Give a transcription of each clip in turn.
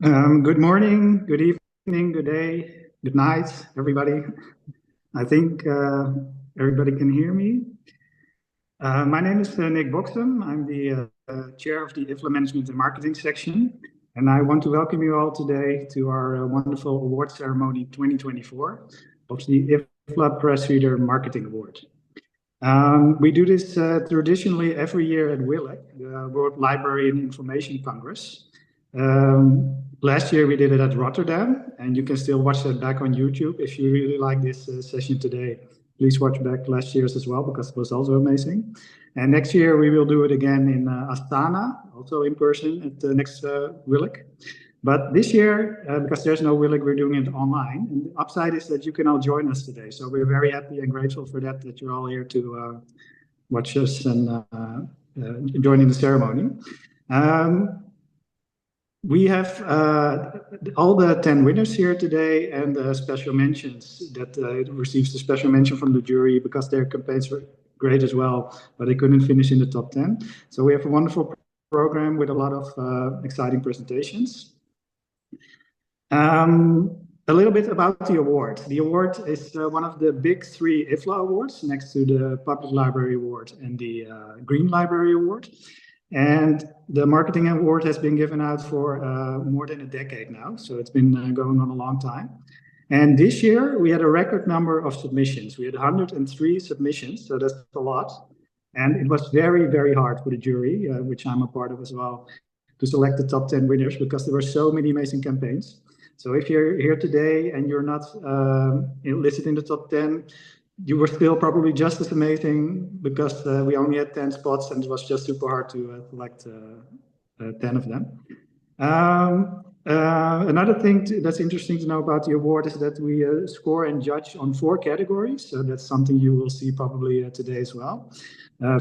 Good morning, good evening, good day, good night, everybody. I think everybody can hear me. My name is Nick Boxem. I'm the chair of the IFLA Management and Marketing section, and I want to welcome you all today to our wonderful award ceremony 2024 of the IFLA PressReader Marketing Award. We do this traditionally every year at WILIC, the World Library and Information Congress. Last year we did it at Rotterdam, and you can still watch that back on YouTube. If you really like this session today, please watch back last year's as well, because it was also amazing. And next year we will do it again in Astana, also in person at the next WILIC. But this year, because there's no WILIC, we're doing it online. And the upside is that you can all join us today. So we're very happy and grateful for that you're all here to watch us and join in the ceremony. We have all the 10 winners here today, and special mentions that receives the special mention from the jury because their campaigns were great as well, but they couldn't finish in the top 10. So we have a wonderful program with a lot of exciting presentations. A little bit about the award. The award is one of the big three IFLA awards, next to the Public Library Award and the Green Library Award. And the Marketing Award has been given out for more than a decade now, so it's been going on a long time. And this year we had a record number of submissions. We had 103 submissions, so that's a lot. And it was very, very hard for the jury, which I'm a part of as well, to select the top 10 winners because there were so many amazing campaigns. So if you're here today and you're not listed in the top 10, you were still probably just as amazing because we only had 10 spots and it was just super hard to select 10 of them. Another thing that's interesting to know about the award is that we score and judge on 4 categories. So that's something you will see probably today as well.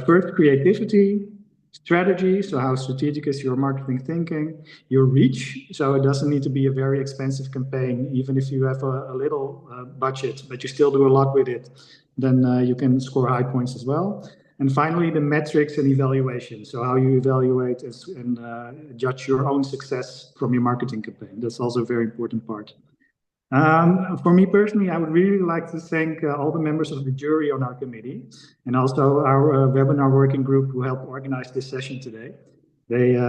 First, creativity, strategy, so how strategic is your marketing thinking, your reach, so it doesn't need to be a very expensive campaign, even if you have a little budget, but you still do a lot with it, then you can score high points as well. And finally, the metrics and evaluation, so how you evaluate and judge your own success from your marketing campaign. That's also a very important part. For me personally, I would really like to thank all the members of the jury on our committee and also our webinar working group who helped organize this session today. They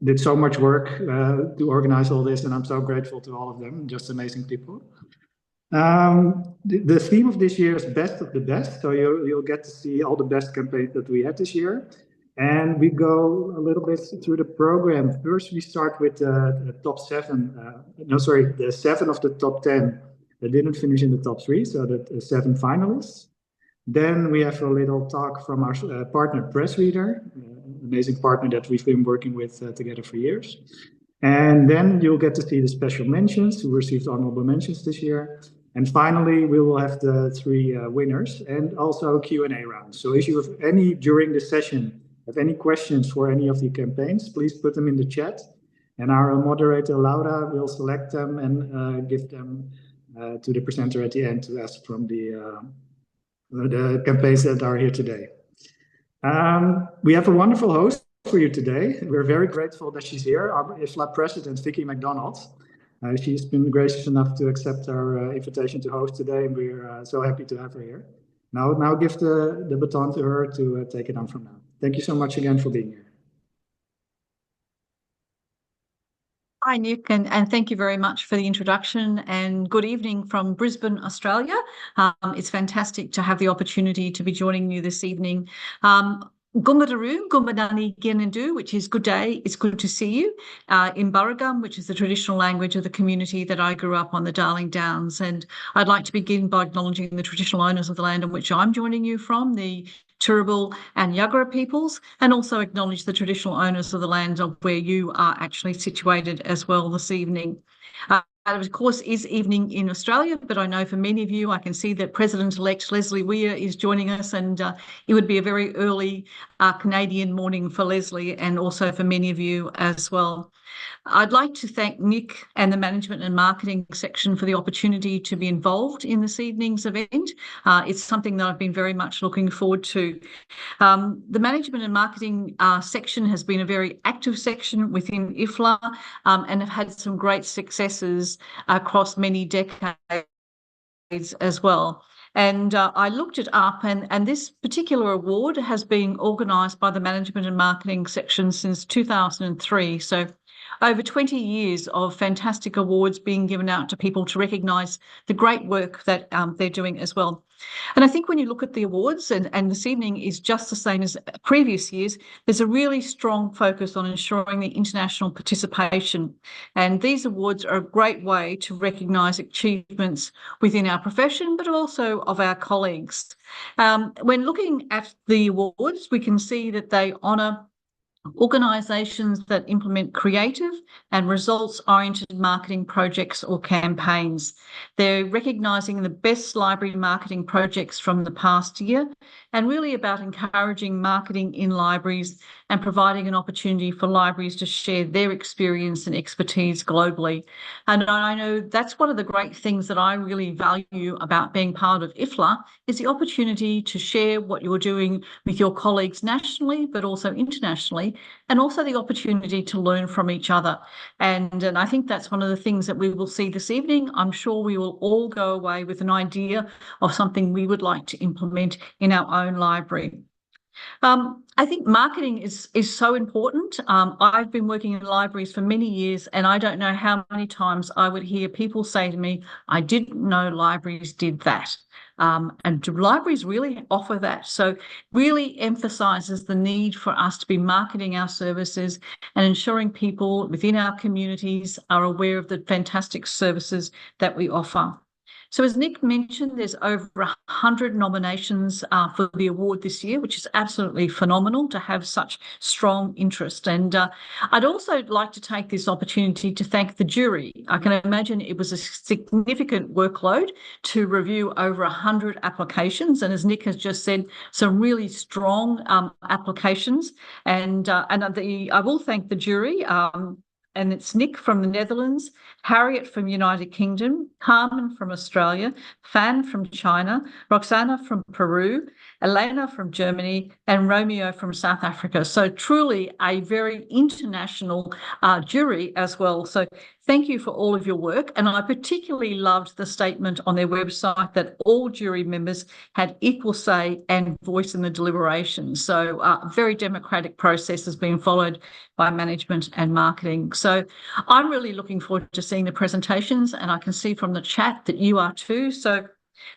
did so much work to organize all this, and I'm so grateful to all of them, just amazing people. The theme of this year is best of the best, so you'll get to see all the best campaigns that we had this year. And we go a little bit through the program. First, we start with the top 7, the 7 of the top 10 that didn't finish in the top 3, so the 7 finalists. Then we have a little talk from our partner PressReader, amazing partner that we've been working with together for years. And then you'll get to see the special mentions who received honorable mentions this year. And finally, we will have the 3 winners and also a Q&A round. So if you have any during the session, have any questions for any of the campaigns, please put them in the chat. And our moderator, Laura, will select them and give them to the presenter at the end to ask from the campaigns that are here today. We have a wonderful host for you today. We're very grateful that she's here, our IFLA President, Vicki McDonald. She's been gracious enough to accept our invitation to host today, and we're so happy to have her here. Now give the baton to her to take it on from now. Thank you so much again for being here. Hi, Nick, and thank you very much for the introduction, and good evening from Brisbane, Australia. It's fantastic to have the opportunity to be joining you this evening. Gumadaru, Gumbadani Ginandu, which is good day, it's good to see you, in Burragum, which is the traditional language of the community that I grew up on the Darling Downs. And I'd like to begin by acknowledging the traditional owners of the land on which I'm joining you from, the Turrbal and Yuggera peoples, and also acknowledge the traditional owners of the land of where you are actually situated as well this evening. of course, is evening in Australia, but I know for many of you, I can see that President-elect Leslie Weir is joining us, and it would be a very early Canadian morning for Leslie and also for many of you as well. I'd like to thank Nick and the Management and Marketing section for the opportunity to be involved in this evening's event. It's something that I've been very much looking forward to. The Management and Marketing section has been a very active section within IFLA and have had some great successes across many decades as well. And I looked it up, and this particular award has been organised by the Management and Marketing section since 2003. So over 20 years of fantastic awards being given out to people to recognise the great work that they're doing as well. And I think when you look at the awards, and this evening is just the same as previous years, there's a really strong focus on ensuring the international participation. And these awards are a great way to recognise achievements within our profession, but also of our colleagues. When looking at the awards, we can see that they honour organisations that implement creative and results-oriented marketing projects or campaigns. They're recognising the best library marketing projects from the past year and really about encouraging marketing in libraries and providing an opportunity for libraries to share their experience and expertise globally. And I know that's one of the great things that I really value about being part of IFLA is the opportunity to share what you're doing with your colleagues nationally, but also internationally, and also the opportunity to learn from each other. And I think that's one of the things that we will see this evening. I'm sure we will all go away with an idea of something we would like to implement in our own library. I think marketing is so important. I've been working in libraries for many years, and I don't know how many times I would hear people say to me, I didn't know libraries did that. And libraries really offer that. So really emphasises the need for us to be marketing our services and ensuring people within our communities are aware of the fantastic services that we offer. So as Nick mentioned, there's over 100 nominations for the award this year, which is absolutely phenomenal to have such strong interest. And I'd also like to take this opportunity to thank the jury. I can imagine it was a significant workload to review over 100 applications. And as Nick has just said, some really strong applications. And I will thank the jury. And it's Nick from the Netherlands, Harriet from United Kingdom, Carmen from Australia, Fan from China, Roxana from Peru, Elena from Germany, and Romeo from South Africa. So truly a very international jury as well. So thank you for all of your work. And I particularly loved the statement on their website that all jury members had equal say and voice in the deliberations. So a very democratic process has been followed by management and marketing. So I'm really looking forward to seeing the presentations, and I can see from the chat that you are too. So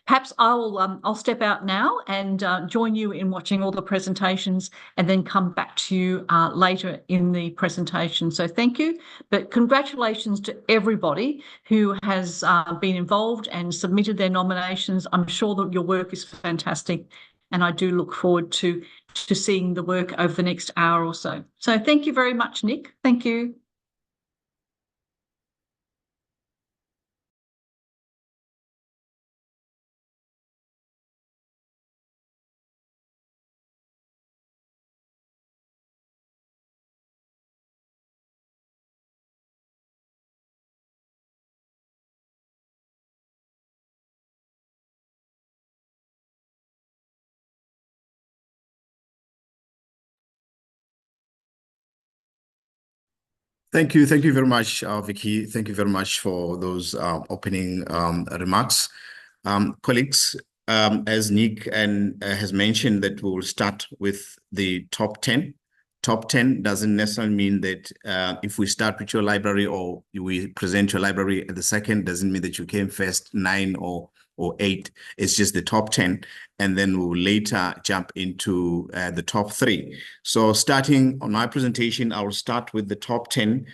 perhaps I'll step out now and join you in watching all the presentations and then come back to you later in the presentation. So thank you, but congratulations to everybody who has been involved and submitted their nominations. I'm sure that your work is fantastic, and I do look forward to seeing the work over the next hour or so. So thank you very much, Nick. Thank you. Thank you very much, Vicki. Thank you very much for those opening remarks. Colleagues, as Nick has mentioned, that we will start with the top 10. Top 10 doesn't necessarily mean that if we start with your library or we present your library at the second, doesn't mean that you came first 9 or 8. It's just the top 10. And then we will later jump into the top 3. So starting on my presentation, I will start with the top 10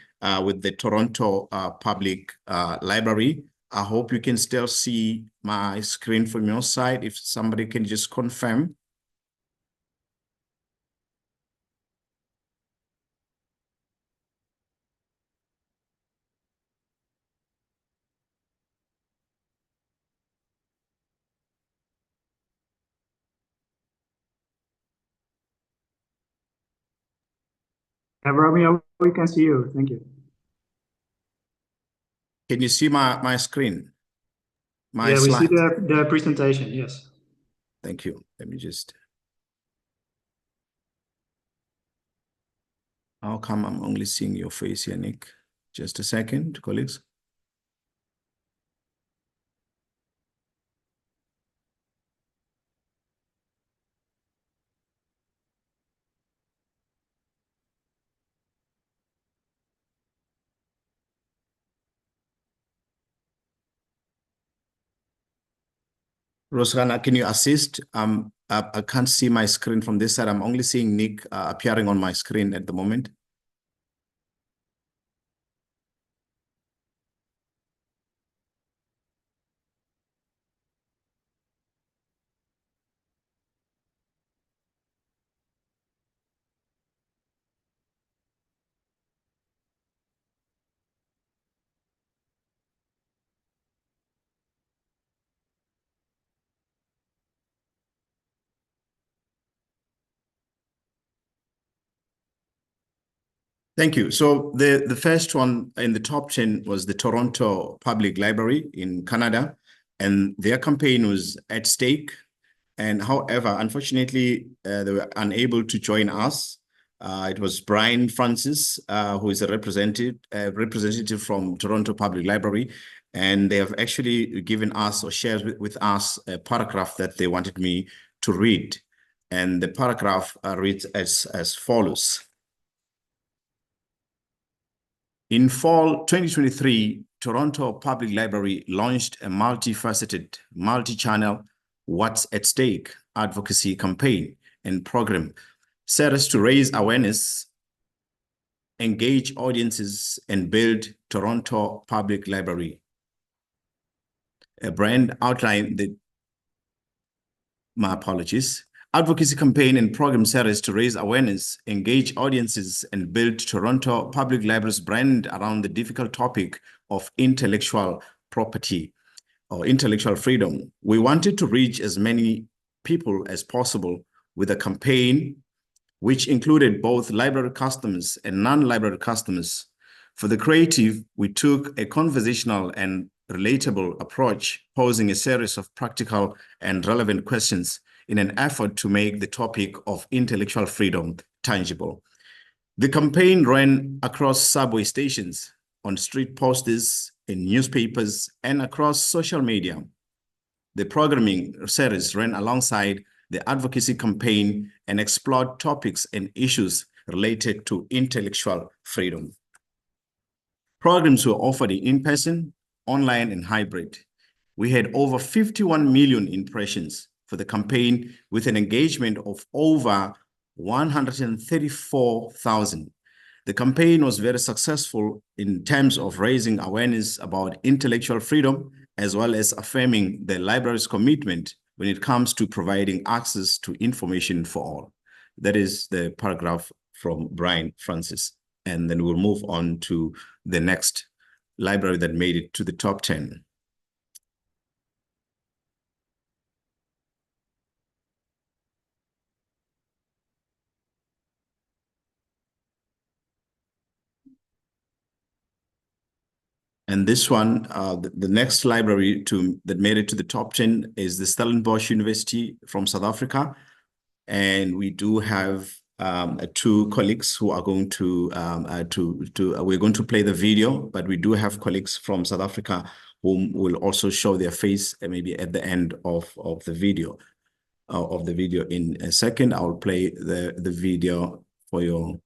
with the Toronto Public Library. I hope you can still see my screen from your side. If somebody can just confirm. Romeo, we can see you. Thank you. Can you see my screen? Yeah, we see the presentation, yes. Thank you. Let me just... How come I'm only seeing your face here, Nick? Just a second, colleagues. Rosana, can you assist? I can't see my screen from this side. I'm only seeing Nick appearing on my screen at the moment. Thank you. So the first one in the top 10 was the Toronto Public Library in Canada, and their campaign was at stake. And however, unfortunately, they were unable to join us. It was Brian Francis, who is a representative from Toronto Public Library, and they have actually given us or shared with us a paragraph that they wanted me to read. And the paragraph reads as follows. In fall 2023, Toronto Public Library launched a multifaceted, multi-channel What's at Stake advocacy campaign and program set us to raise awareness, engage audiences, and build Toronto Public Library. A brand outlined the, my apologies, advocacy campaign and program series to raise awareness, engage audiences, and build Toronto Public Library's brand around the difficult topic of intellectual property or intellectual freedom. We wanted to reach as many people as possible with a campaign which included both library customers and non-library customers. For the creative, we took a conversational and relatable approach, posing a series of practical and relevant questions in an effort to make the topic of intellectual freedom tangible. The campaign ran across subway stations, on street posters, in newspapers, and across social media. The programming series ran alongside the advocacy campaign and explored topics and issues related to intellectual freedom. Programs were offered in person, online, and hybrid. We had over 51 million impressions for the campaign with an engagement of over 134,000. The campaign was very successful in terms of raising awareness about intellectual freedom, as well as affirming the library's commitment when it comes to providing access to information for all. That is the paragraph from Brian Francis. And then we'll move on to the next library that made it to the top 10. And this one, the next library that made it to the top 10 is the Stellenbosch University from South Africa. And we do have two colleagues who are going to, we're going to play the video, but we do have colleagues from South Africa who will also show their face maybe at the end of the video. In a second. I'll play the video for you.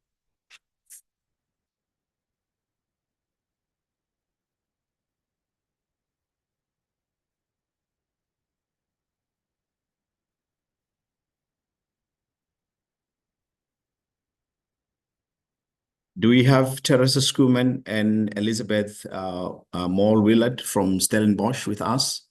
Do we have Teresa Schoeman and Elizabeth Moll-Willard from Stellenbosch with us?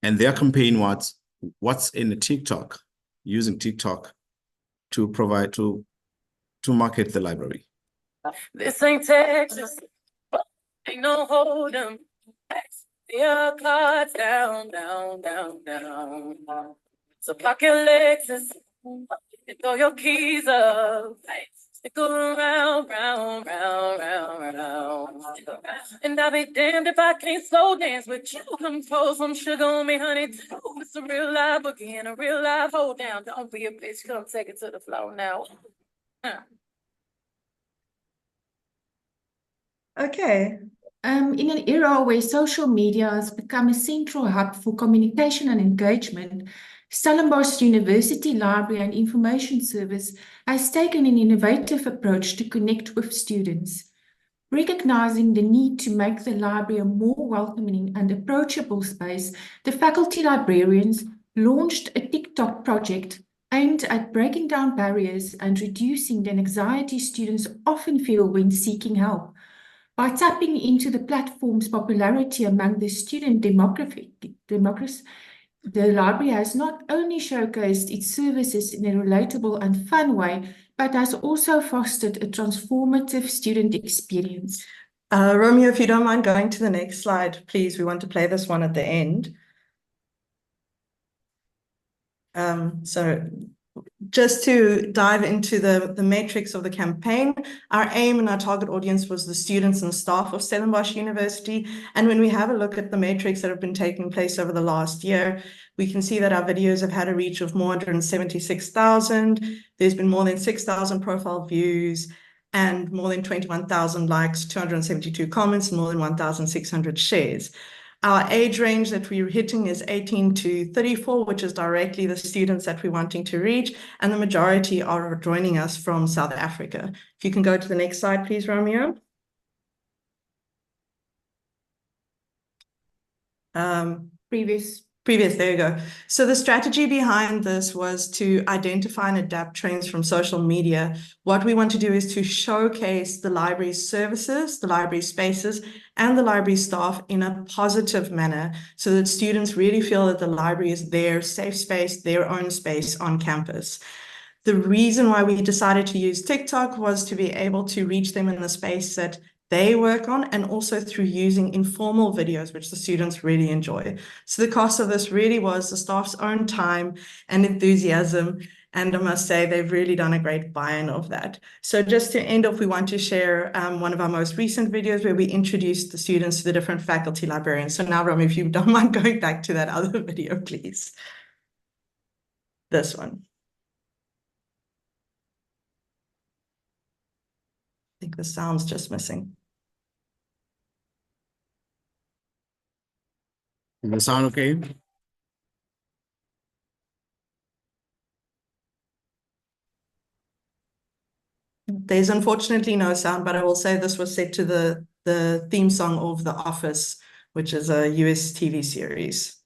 And their campaign was what's in the TikTok, using TikTok to provide to market the library. This ain't Texas, ain't no hold 'em. Your cards down, down, down, down. So pack your Lexus and throw your keys up. Stick around, round, round, round, round. And I'll be damned if I can't slow dance with you. Come throw some sugar on me, honey, too. It's a real life boogie and a real life hold down. Don't be a bitch, come take it to the floor now. Okay. In an era where social media has become a central hub for communication and engagement, Stellenbosch University Library and Information Service has taken an innovative approach to connect with students. Recognizing the need to make the library a more welcoming and approachable space, the faculty librarians launched a TikTok project aimed at breaking down barriers and reducing the anxiety students often feel when seeking help. By tapping into the platform's popularity among the student demographic, the library has not only showcased its services in a relatable and fun way, but has also fostered a transformative student experience. Romeo, if you don't mind going to the next slide, please. We want to play this one at the end. So just to dive into the metrics of the campaign, our aim and our target audience was the students and staff of Stellenbosch University. And when we have a look at the metrics that have been taking place over the last year, we can see that our videos have had a reach of more than 176,000. There's been more than 6,000 profile views and more than 21,000 likes, 272 comments, and more than 1,600 shares. Our age range that we're hitting is 18 to 34, which is directly the students that we're wanting to reach, and the majority are joining us from South Africa. If you can go to the next slide, please, Romeo. Previous, there you go. So the strategy behind this was to identify and adapt trends from social media. What we want to do is to showcase the library's services, the library spaces, and the library staff in a positive manner so that students really feel that the library is their safe space, their own space on campus. The reason why we decided to use TikTok was to be able to reach them in the space that they work on, and also through using informal videos, which the students really enjoy. So the cost of this really was the staff's own time and enthusiasm. And I must say, they've really done a great buy-in of that. So just to end off, we want to share one of our most recent videos where we introduced the students to the different faculty librarians. So now, Romy, if you don't mind going back to that other video, please. This one. I think the sound's just missing. Does the sound okay? There's unfortunately no sound, but I will say this was set to the theme song of The Office, which is a US TV series.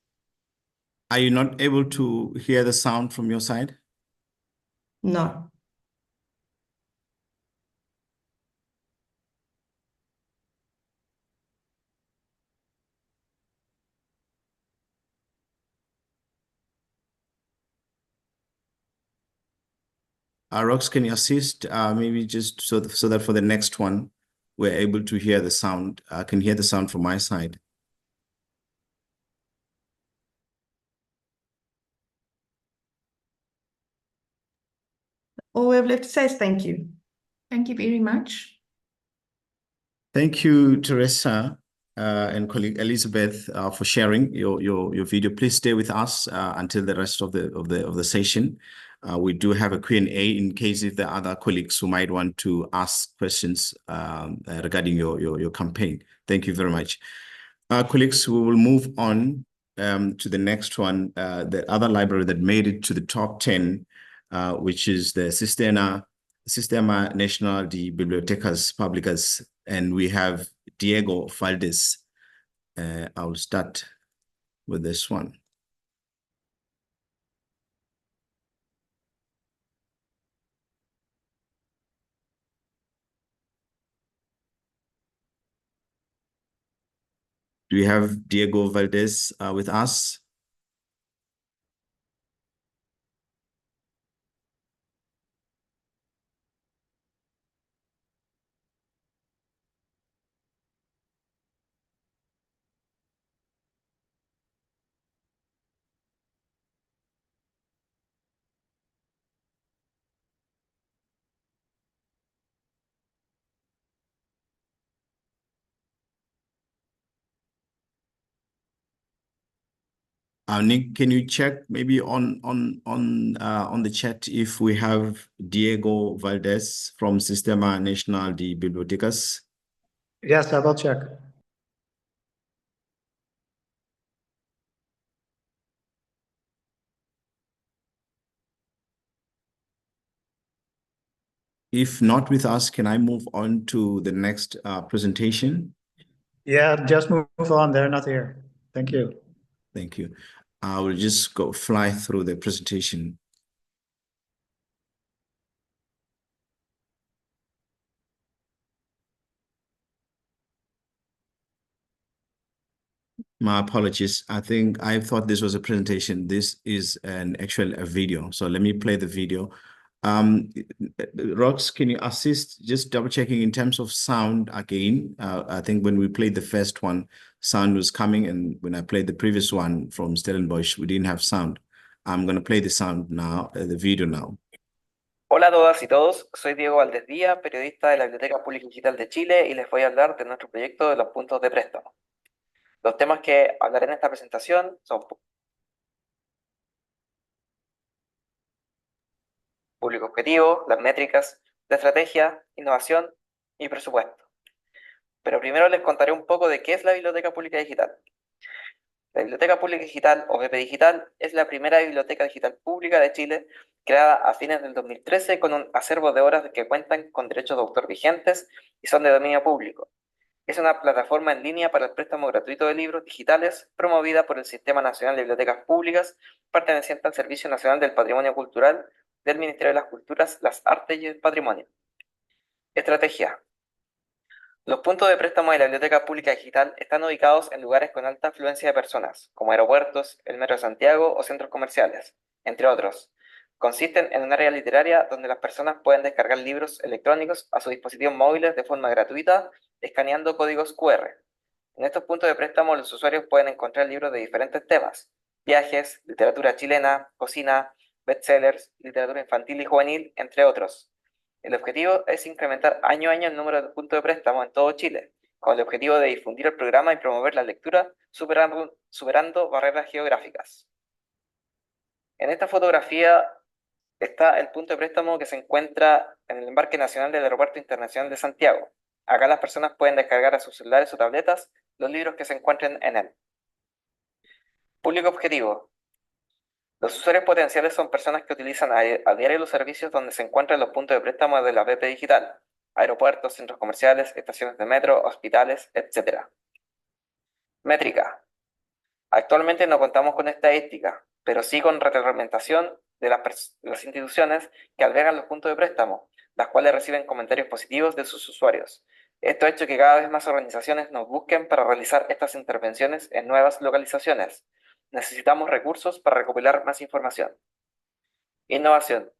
Are you not able to hear the sound from your side? No. Rox, can you assist? Maybe just so that for the next one, we're able to hear the sound. I can hear the sound from my side. All we have left to say is thank you. Thank you very much. Thank you, Teresa and colleague Elizabeth, for sharing your video. Please stay with us until the rest of the session. We do have a Q&A in case if there are other colleagues who might want to ask questions regarding your campaign. Thank you very much. Colleagues, we will move on to the next one, the other library that made it to the top 10, which is the Sistema Nacional de Bibliotecas Públicas, and we have Diego Valdez. I'll start with this one. Do we have Diego Valdez with us? Nick, can you check maybe on the chat if we have Diego Valdez from Sistema Nacional de Bibliotecas? Yes, I will check. If not with us, can I move on to the next presentation? Yeah, just move on. They're not here. Thank you. Thank you. I will just fly through the presentation. My apologies. I think I thought this was a presentation. This is a video. So let me play the video. Rox, can you assist just double checking in terms of sound again? I think when we played the first one, sound was coming, and when I played the previous one from Stellenbosch, we didn't have sound. I'm going to play the sound now, the video now. Hola a todas y todos, soy Diego Valdés Díaz, periodista de la Biblioteca Pública Digital de Chile, y les voy a hablar de nuestro proyecto de los puntos de préstamo. Los temas que hablaré en esta presentación son público objetivo, las métricas, la estrategia, innovación y presupuesto. Pero primero les contaré un poco de qué es la Biblioteca Pública Digital. La Biblioteca Pública Digital, o BP Digital, es la primera biblioteca digital pública de Chile, creada a fines del 2013 con un acervo de obras que cuentan con derechos de autor vigentes y son de dominio público. Es una plataforma en línea para el préstamo gratuito de libros digitales promovida por el Sistema Nacional de Bibliotecas Públicas, perteneciente al Servicio Nacional del Patrimonio Cultural del Ministerio de las Culturas, las Artes y el Patrimonio. Estrategia. Los puntos de préstamo de la Biblioteca Pública Digital están ubicados en lugares con alta afluencia de personas, como aeropuertos, el Metro de Santiago o centros comerciales, entre otros. Consisten en un área literaria donde las personas pueden descargar libros electrónicos a sus dispositivos móviles de forma gratuita, escaneando códigos QR. En estos puntos de préstamo los usuarios pueden encontrar libros de diferentes temas: viajes, literatura chilena, cocina, bestsellers, literatura infantil y juvenil, entre otros. El objetivo es incrementar año a año el número de puntos de préstamo en todo Chile, con el objetivo de difundir el programa y promover la lectura, superando barreras geográficas. En esta fotografía está el punto de préstamo que se encuentra en el embarque nacional del Aeropuerto Internacional de Santiago. Acá las personas pueden descargar a sus celulares o tabletas los libros que se encuentren en él. Público objetivo. Los usuarios potenciales son personas que utilizan a diario los servicios donde se encuentran los puntos de préstamo de la BP Digital: aeropuertos, centros comerciales, estaciones de metro, hospitales, etc. Métrica. Actualmente no contamos con estadística, pero sí con retroalimentación de las instituciones que albergan los puntos de préstamo, las cuales reciben comentarios positivos de sus usuarios. Esto ha hecho que cada vez más organizaciones nos busquen para realizar estas intervenciones en nuevas localizaciones. Necesitamos recursos para recopilar más información. Innovación.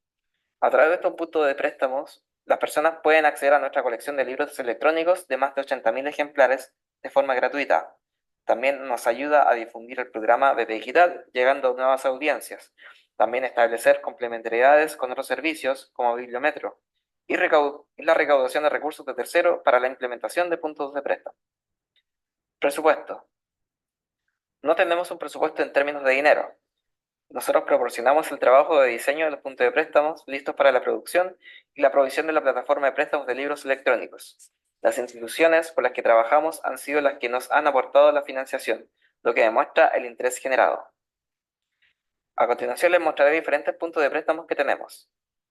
A través de estos puntos de préstamos, las personas pueden acceder a nuestra colección de libros electrónicos de más de 80.000 ejemplares de forma gratuita. También nos ayuda a difundir el programa BP Digital, llegando a nuevas audiencias. También establecer complementariedades con otros servicios, como Bibliometro, y la recaudación de recursos de terceros para la implementación de puntos de préstamo. Presupuesto. No tenemos un presupuesto en términos de dinero. Nosotros proporcionamos el trabajo de diseño de los puntos de préstamos listos para la producción y la provisión de la plataforma de préstamos de libros electrónicos. Las instituciones con las que trabajamos han sido las que nos han aportado la financiación, lo que demuestra el interés generado. A continuación les mostraré diferentes puntos de préstamos que tenemos.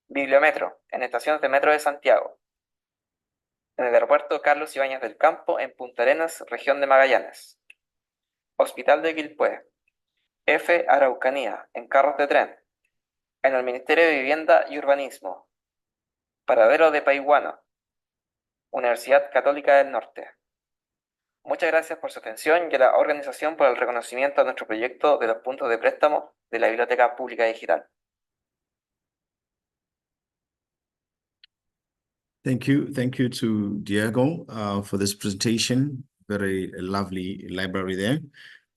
Bibliometro, en estaciones de metro de Santiago. En el aeropuerto Carlos Ibáñez del Campo, en Punta Arenas, región de Magallanes. Hospital de Quilpué. F. Araucanía, en carros de tren. En el Ministerio de Vivienda y Urbanismo. Paradero de Paihuano. Universidad Católica del Norte. Muchas gracias por su atención y a la organización por el reconocimiento a nuestro proyecto de los puntos de préstamo de la Biblioteca Pública Digital. Thank you to Diego for this presentation. Very lovely library there.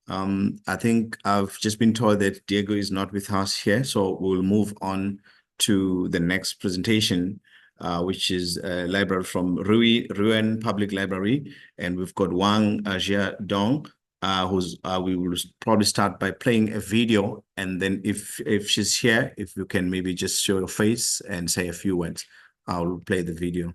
I think I've just been told that Diego is not with us here, so we'll move on to the next presentation, which is a library from Ruan Public Library, and we've got Wang Jiadong we will probably start by playing a video, and then if she's here, if you can maybe just show your face and say a few words, I'll play the video.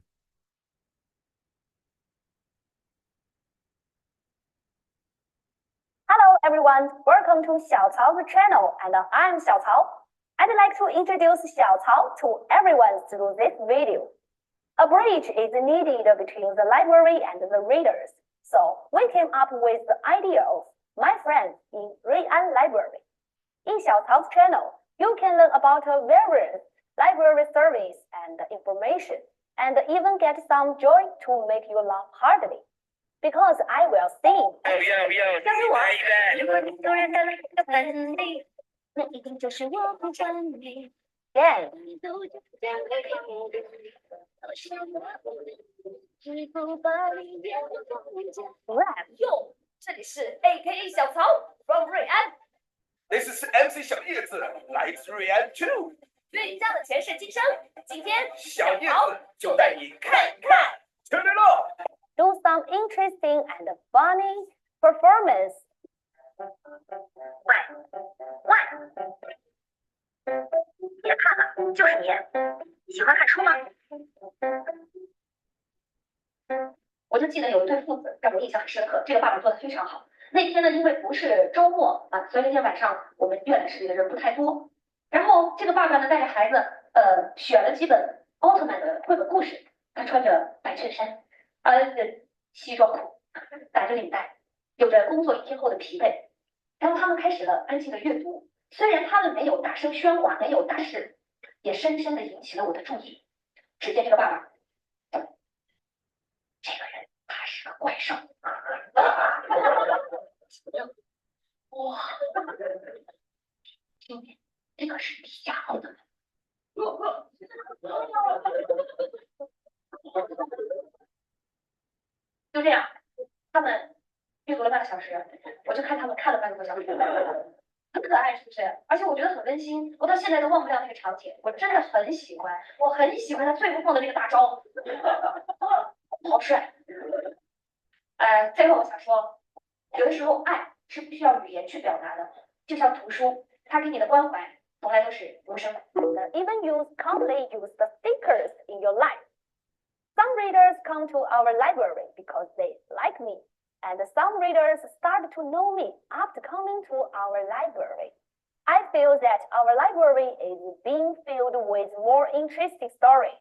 Hello everyone, welcome to Xiao Cao's channel, and I'm Xiao Cao. I'd like to introduce Xiao Cao to everyone through this video. A bridge is needed between the library and the readers, so we came up with the idea of My Friends in Rui'an Library. In Xiao Cao's channel, you can learn about various library service and information, and even get some joy to make you laugh heartily. Because I will sing. 跟着我，如果你突然打了一个喷嚏，那一定就是我不管你。Again. Rap. Yo, 这里是 AKA 小曹 from 瑞安。This is MC 小叶子，来自瑞安 too。韵江的前世今生，今天小叶子就带你看看。Turn it on. Do some interesting and funny performance. 别看了，就是你。喜欢看书吗？我就记得有一对父子让我印象很深刻，这个爸爸做的非常好。那天呢，因为不是周末啊，所以那天晚上我们阅览室里的人不太多。然后这个爸爸呢，带着孩子，选了几本奥特曼的绘本故事。他穿着白衬衫。西装裤，打着领带，有着工作一天后的疲惫。然后他们开始了安静的阅读，虽然他们没有大声喧哗，没有大事，也深深的引起了我的注意。只见这个爸爸，这个人他是个怪兽。哇，听见，这可是地下奥特曼。就这样，他们阅读了半个小时，我就看他们看了半个多小时，很可爱，是不是？而且我觉得很温馨，我到现在都忘不掉那个场景，我真的很喜欢，我很喜欢他最后放的那个大招，好帅。最后我想说，有的时候爱是不需要语言去表达的，就像图书，它给你的关怀从来都是无声的。Even you can't use the stickers in your life. Some readers come to our library because they like me, and some readers start to know me after coming to our library. I feel that our library is being filled with more interesting stories.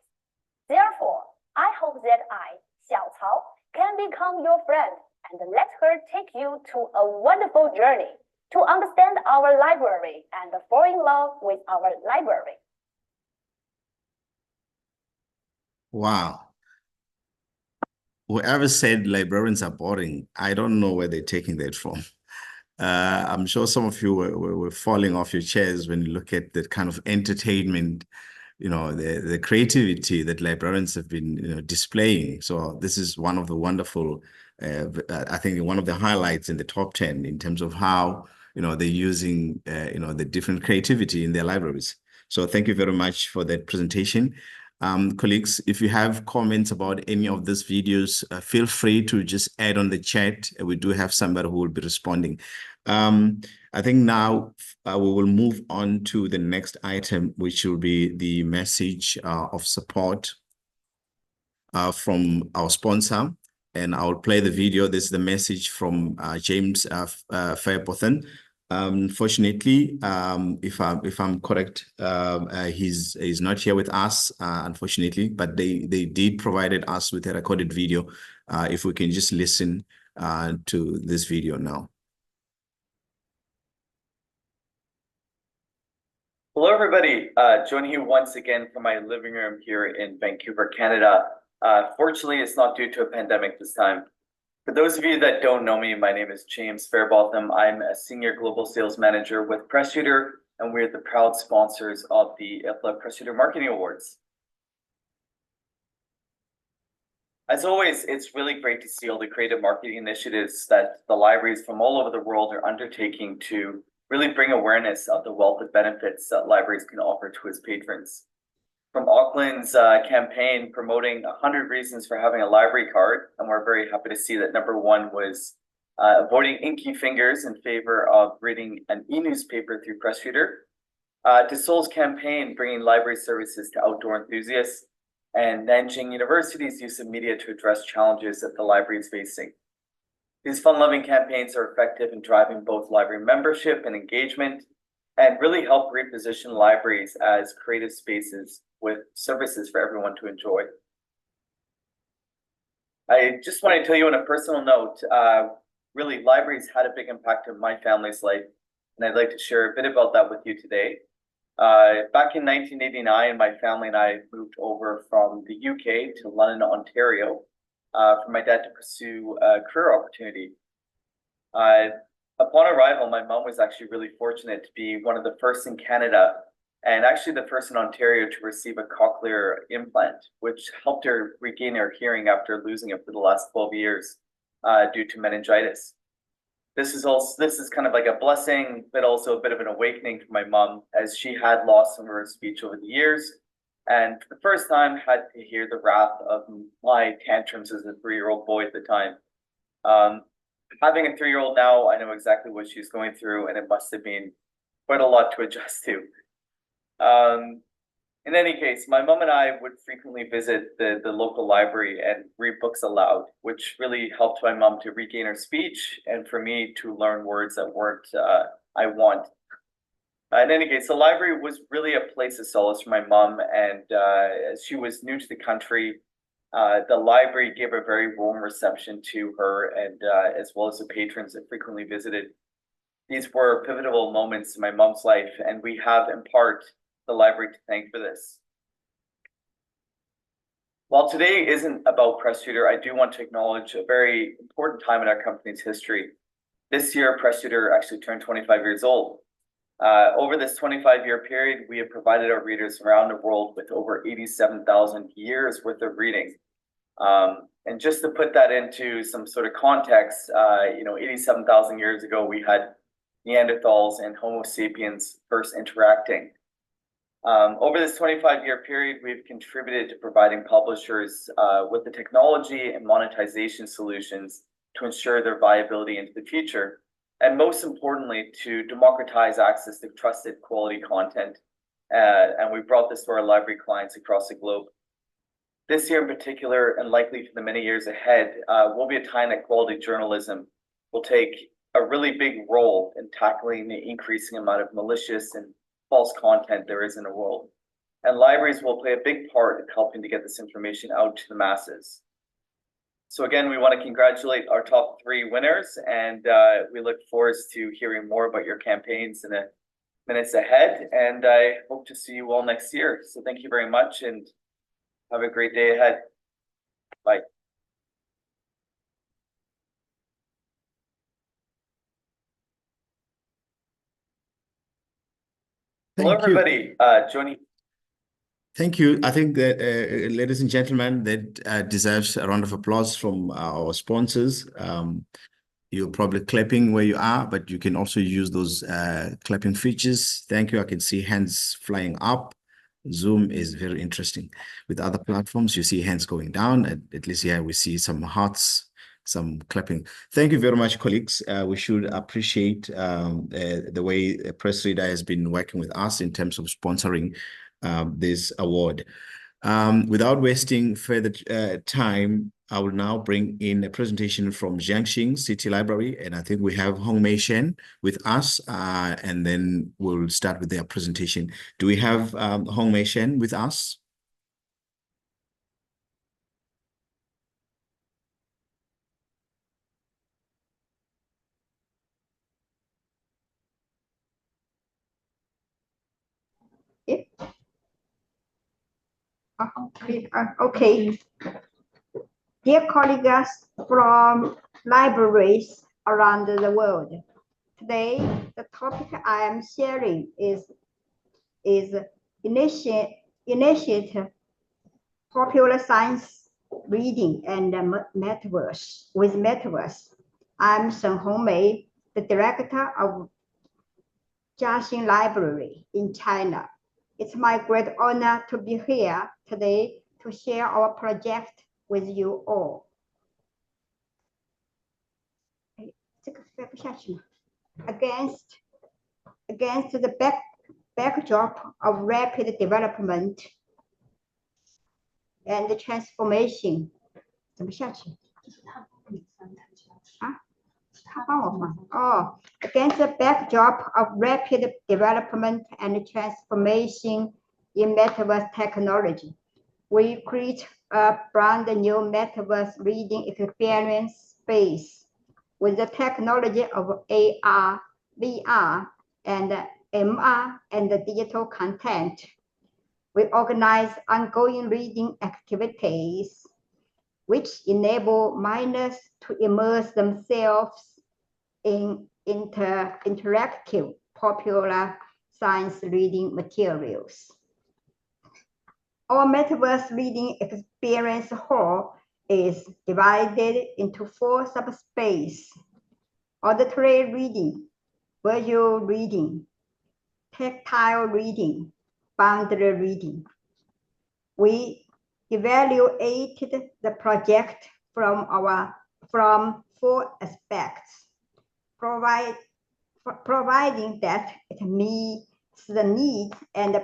Therefore, I hope that I, Xiao Cao, can become your friend and let her take you to a wonderful journey to understand our library and fall in love with our library. Wow. Whoever said librarians are boring, I don't know where they're taking that from. I'm sure some of you were falling off your chairs when you look at the kind of entertainment, the creativity that librarians have been displaying. So this is one of the wonderful, I think one of the highlights in the top 10 in terms of how, they're using, the different creativity in their libraries. So thank you very much for that presentation. Colleagues, if you have comments about any of these videos, feel free to just add on the chat. We do have somebody who will be responding. I think now we will move on to the next item, which will be the message of support from our sponsor. And I'll play the video. This is the message from James Fairpothen. Unfortunately, if I'm correct, he's not here with us, unfortunately, but they did provided us with a recorded video. If we can just listen to this video now. Hello, everybody. Joining you once again from my living room here in Vancouver, Canada. Fortunately, it's not due to a pandemic this time. For those of you that don't know me, my name is James Fairbotham. I'm a Senior Global Sales Manager with PressReader, and we're the proud sponsors of the IFLA PressReader Marketing Awards. As always, it's really great to see all the creative marketing initiatives that the libraries from all over the world are undertaking to really bring awareness of the wealth of benefits that libraries can offer to its patrons. From Auckland's campaign promoting 100 reasons for having a library card, and we're very happy to see that #1 was avoiding inky fingers in favor of reading an e-newspaper through PressReader, to Seoul's campaign bringing library services to outdoor enthusiasts, and Nanjing University's use of media to address challenges that the library is facing. These fun-loving campaigns are effective in driving both library membership and engagement, and really help reposition libraries as creative spaces with services for everyone to enjoy. I just want to tell you on a personal note, really libraries had a big impact on my family's life, and I'd like to share a bit about that with you today. Back in 1989, my family and I moved over from the UK to London, Ontario, for my dad to pursue a career opportunity. Upon arrival, my mom was actually really fortunate to be one of the first in Canada, and actually the first in Ontario to receive a cochlear implant, which helped her regain her hearing after losing it for the last 12 years due to meningitis. This is kind of like a blessing, but also a bit of an awakening for my mom, as she had lost some of her speech over the years, and for the first time had to hear the wrath of my tantrums as a 3-year-old boy at the time. Having a 3-year-old now, I know exactly what she's going through, and it must have been quite a lot to adjust to. In any case, my mom and I would frequently visit the local library and read books aloud, which really helped my mom to regain her speech and for me to learn words that weren't I want. In any case, the library was really a place of solace for my mom, and as she was new to the country, the library gave a very warm reception to her, and as well as the patrons that frequently visited. These were pivotal moments in my mom's life, and we have in part the library to thank for this. While today isn't about PressReader, I do want to acknowledge a very important time in our company's history. This year, PressReader actually turned 25 years old. Over this 25-year period, we have provided our readers around the world with over 87,000 years worth of reading. And just to put that into some sort of context, 87,000 years ago, we had Neanderthals and Homo sapiens first interacting. Over this 25-year period, we've contributed to providing publishers with the technology and monetization solutions to ensure their viability into the future, and most importantly, to democratize access to trusted quality content. And we brought this to our library clients across the globe. This year in particular, and likely for the many years ahead, will be a time that quality journalism will take a really big role in tackling the increasing amount of malicious and false content there is in the world. And libraries will play a big part in helping to get this information out to the masses. So again, we want to congratulate our top 3 winners, and we look forward to hearing more about your campaigns in the minutes ahead. And I hope to see you all next year. So thank you very much, and have a great day ahead. Bye. Hello, everybody. Joining. Thank you. I think that, ladies and gentlemen, that deserves a round of applause from our sponsors. You're probably clapping where you are, but you can also use those clapping features. Thank you. I can see hands flying up. Zoom is very interesting. With other platforms, you see hands going down. At least here we see some hearts, some clapping. Thank you very much, colleagues. We should appreciate the way PressReader has been working with us in terms of sponsoring this award. Without wasting further time, I will now bring in a presentation from Jiaxing City Library, and I think we have Hong Mei Shen with us, and then we'll start with their presentation. Do we have Hong Mei Shen with us? Okay. Dear colleagues from libraries around the world, today the topic I am sharing is initiate popular science reading and Metaverse with Metaverse. I'm Shen Hongmei, the director of Jiaxing Library in China. It's my great honor to be here today to share our project with you all. against the backdrop of rapid development and transformation. 怎么下去？ against the backdrop of rapid development and transformation in metaverse technology, we create a brand new metaverse reading experience space with the technology of AR, VR, and MR and digital content. We organize ongoing reading activities which enable minors to immerse themselves in interactive popular science reading materials. Our metaverse reading experience hall is divided into 4 subspaces: auditory reading, visual reading, tactile reading, boundary reading. We evaluated the project from 4 aspects: providing that it meets the needs and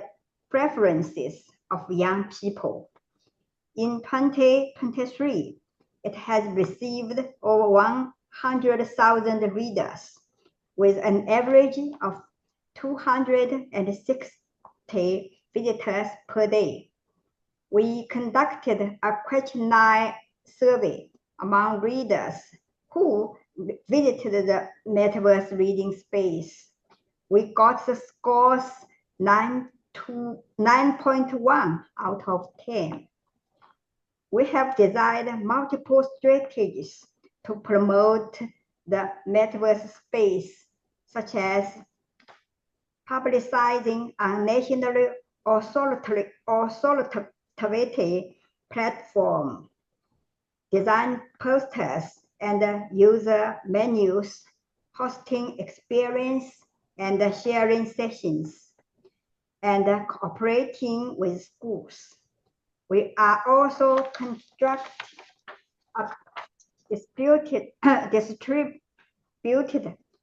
preferences of young people. In 2023, it has received over 100,000 readers with an average of 260 visitors per day. We conducted a questionnaire survey among readers who visited the metaverse reading space. We got the scores 9.1 out of 10. We have designed multiple strategies to promote the metaverse space, such as publicizing on national authoritative platform, design posters and user menus, hosting experience and sharing sessions, and cooperating with schools. We are also constructing a distributed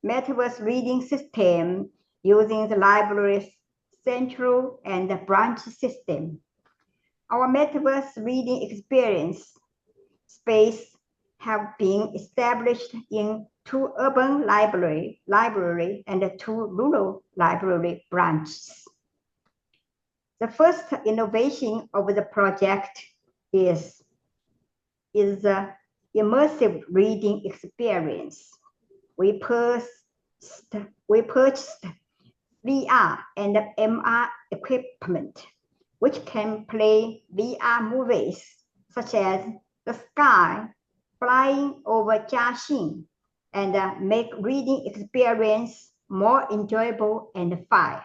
metaverse reading system using the library's central and branch system. Our metaverse reading experience space have been established in 2 urban library and 2 rural library branches. The first innovation of the project is the immersive reading experience. We purchased VR and MR equipment, which can play VR movies such as The Sky, Flying over Jiaxing, and make reading experience more enjoyable and fun.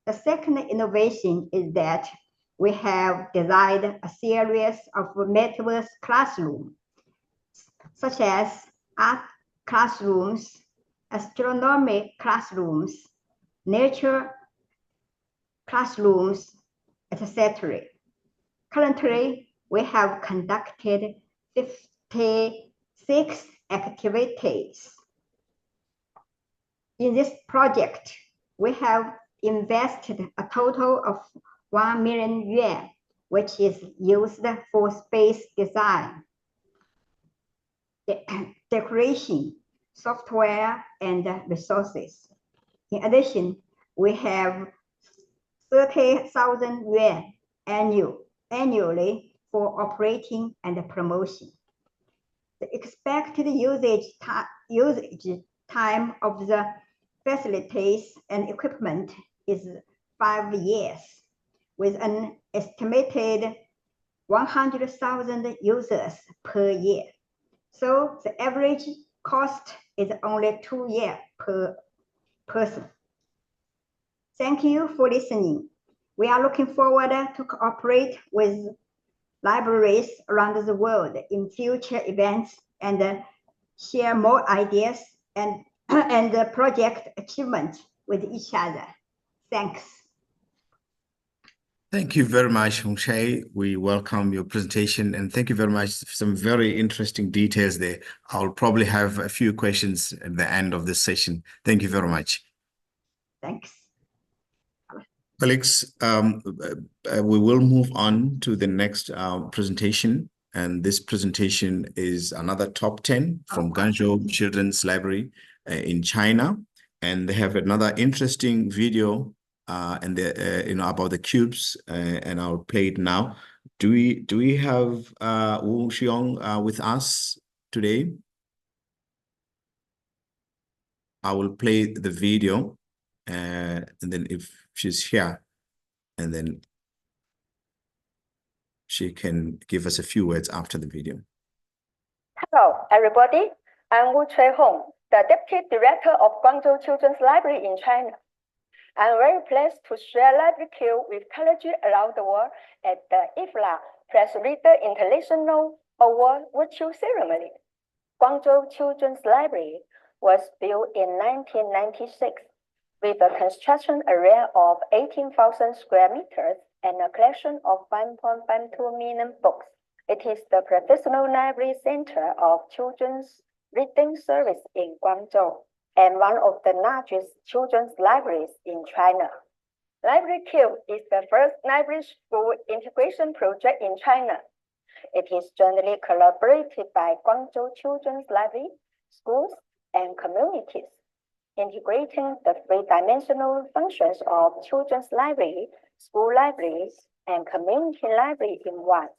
The second innovation is that we have designed a series of metaverse classrooms, such as art classrooms, astronomy classrooms, nature classrooms, etc. Currently, we have conducted 56 activities. In this project, we have invested a total of 1 million yuan, which is used for space design, decoration, software, and resources. In addition, we have 30,000 yuan annually for operating and promotion. The expected usage time of the facilities and equipment is 5 years, with an estimated 100,000 users per year. So the average cost is only 2 years per person. Thank you for listening. We are looking forward to cooperate with libraries around the world in future events and share more ideas and project achievements with each other. Thanks. Thank you very much, Hongshay. We welcome your presentation and thank you very much. Some very interesting details there. I'll probably have a few questions at the end of this session. Thank you very much. Thanks. Colleagues, we will move on to the next presentation. And this presentation is another top 10 from Guangzhou Children's Library in China. And they have another interesting video and about the cubes, and I'll play it now. Do we have Wu Xiong with us today? I will play the video, and then if she's here, and then she can give us a few words after the video. Hello, everybody. I'm Wu Chuihong, the Deputy Director of Guangzhou Children's Library in China. I'm very pleased to share Library Cube with colleges around the world at the IFLA PressReader International Award virtual ceremony. Guangzhou Children's Library was built in 1996 with a construction area of 18,000 square meters and a collection of 5.52 million books. It is the professional library center of children's reading service in Guangzhou and one of the largest children's libraries in China. Library Cube is the first library school integration project in China. It is jointly collaborated by Guangzhou Children's Library, schools, and communities, integrating the three-dimensional functions of children's library, school libraries, and community library in one.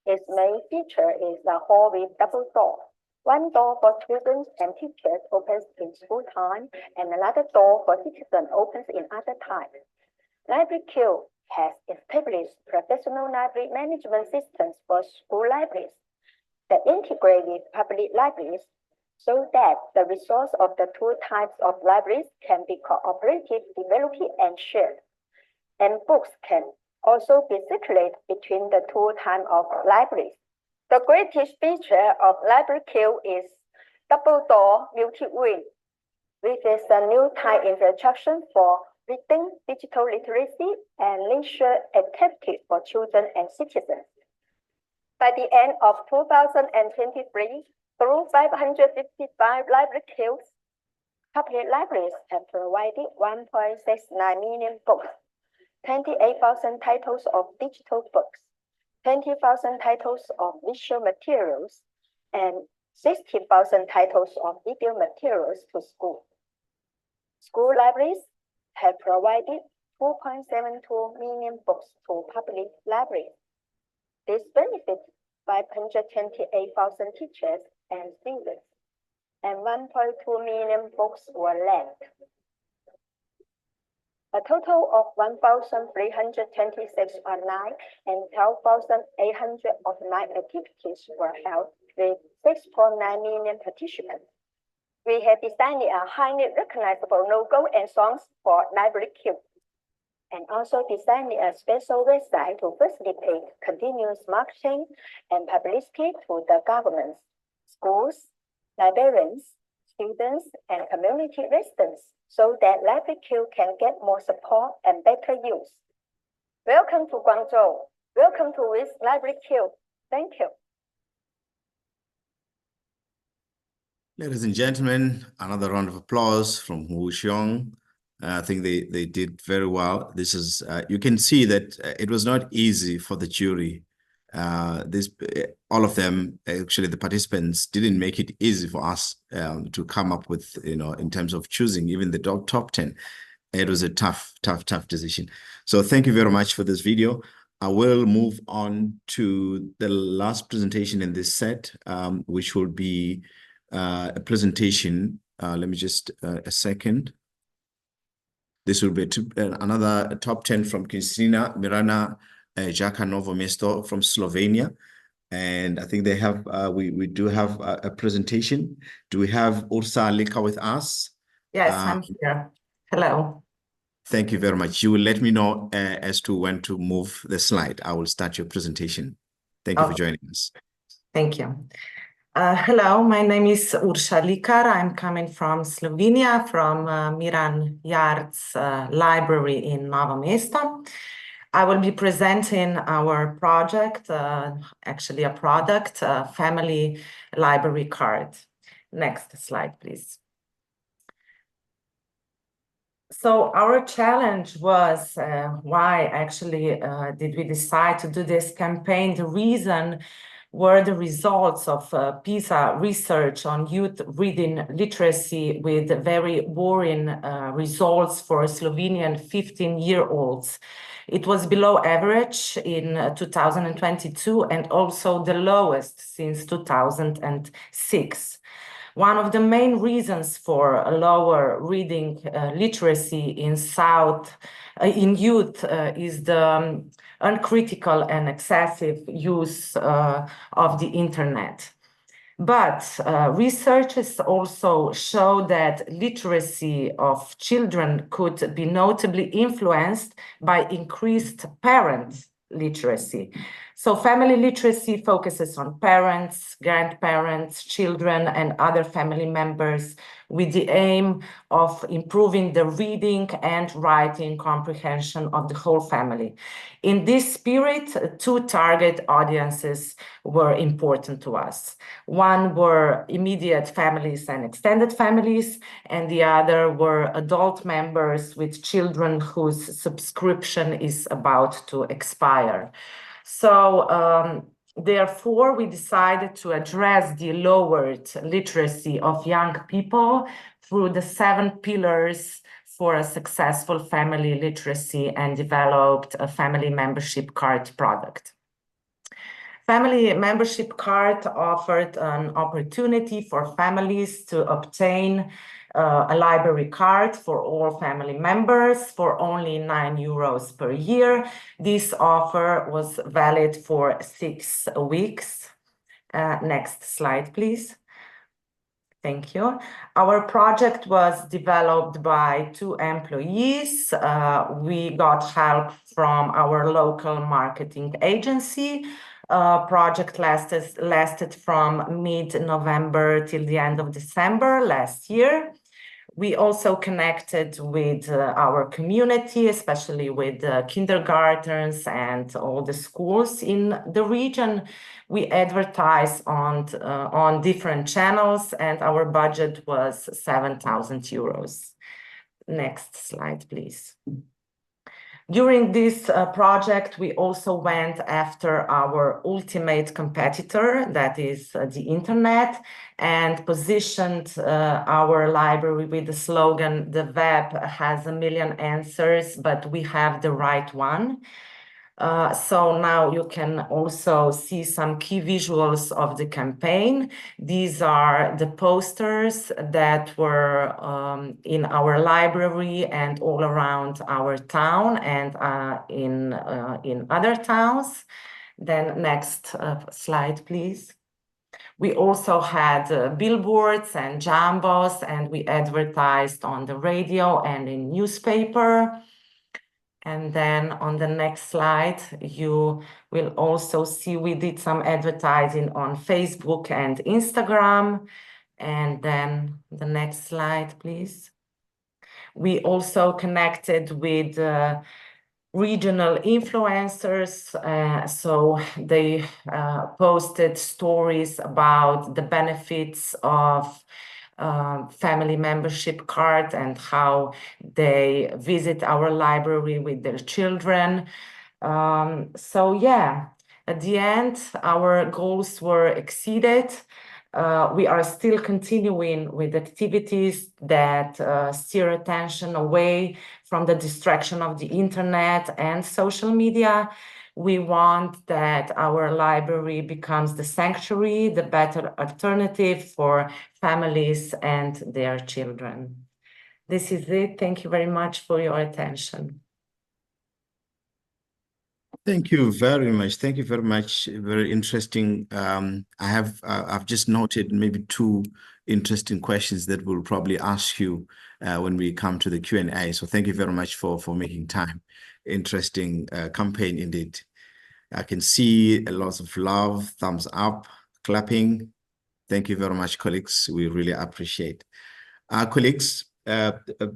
Its main feature is the hall with double door. One door for students and teachers opens in school time, and another door for citizens opens in other time. Library Cube has established professional library management systems for school libraries that integrate with public libraries so that the resource of the two types of libraries can be cooperated, developed, and shared. And books can also be circulated between the two types of libraries. The greatest feature of Library Cube is double door multi-wing, which is a new type instruction for reading, digital literacy, and leisure activities for children and citizens. By the end of 2023, through 555 Library Cubes, public libraries have provided 1.69 million books, 28,000 titles of digital books, 20,000 titles of visual materials, and 60,000 titles of video materials to schools. School libraries have provided 2.72 million books to public libraries. This benefits 528,000 teachers and students, and 1.2 million books were lent. A total of 1,326 online and 12,800 offline activities were held with 6.9 million participants. We have designed a highly recognizable logo and songs for Library Cube, and also designed a special website to facilitate continuous marketing and publicity to the governments, schools, librarians, students, and community residents, so that Library Cube can get more support and better use. Welcome to Guangzhou. Welcome to this Library Cube. Thank you. Ladies and gentlemen, another round of applause from Wu Xiong. I think they did very well. This is you can see that it was not easy for the jury. All of them, actually the participants, didn't make it easy for us to come up with, in terms of choosing even the top 10. It was a tough decision. So thank you very much for this video. I will move on to the last presentation in this set, which will be a presentation. Let me just a second. This will be another top 10 from Knjižnica Mirana Jarca Novo mesto from Slovenia. And I think they have, we do have a presentation. Do we have Ursa Lika with us? Yes, I'm here. Hello. Thank you very much. You will let me know as to when to move the slide. I will start your presentation. Thank you for joining us. Thank you. Hello, my name is Ursa Likar. I'm coming from Slovenia, from Mirana Jarca Library in Novo Mesto. I will be presenting our project, actually a product, family library card. Next slide, please. So our challenge was why actually did we decide to do this campaign? The reason were the results of PISA research on youth reading literacy with very worrying results for Slovenian 15-year-olds. It was below average in 2022 and also the lowest since 2006. One of the main reasons for a lower reading literacy in youth is the uncritical and excessive use of the internet. But researchers also show that literacy of children could be notably influenced by increased parent literacy. So family literacy focuses on parents, grandparents, children, and other family members with the aim of improving the reading and writing comprehension of the whole family. In this spirit, two target audiences were important to us. One were immediate families and extended families, and the other were adult members with children whose subscription is about to expire. So therefore, we decided to address the lowered literacy of young people through the 7 pillars for a successful family literacy and developed a family membership card product. Family membership card offered an opportunity for families to obtain a library card for all family members for only €9 per year. This offer was valid for 6 weeks. Next slide, please. Thank you. Our project was developed by 2 employees. We got help from our local marketing agency. Project lasted from mid-November till the end of December last year. We also connected with our community, especially with kindergartens and all the schools in the region. We advertised on different channels, and our budget was €7,000. Next slide, please. During this project, we also went after our ultimate competitor, that is the internet, and positioned our library with the slogan, "The web has a million answers, but we have the right one." So now you can also see some key visuals of the campaign. These are the posters that were in our library and all around our town and in other towns. Then next slide, please. We also had billboards and jumbos, and we advertised on the radio and in newspaper. And then on the next slide, you will also see we did some advertising on Facebook and Instagram. And then the next slide, please. We also connected with regional influencers. So they posted stories about the benefits of family membership card and how they visit our library with their children. So yeah, at the end, our goals were exceeded. We are still continuing with activities that steer attention away from the distraction of the internet and social media. We want that our library becomes the sanctuary, the better alternative for families and their children. This is it. Thank you very much for your attention. Thank you very much. Thank you very much. Very interesting. I've just noted maybe 2 interesting questions that we'll probably ask you when we come to the Q&A. So thank you very much for making time. Interesting campaign indeed. I can see a lot of love, thumbs up, clapping. Thank you very much, colleagues. We really appreciate. Colleagues,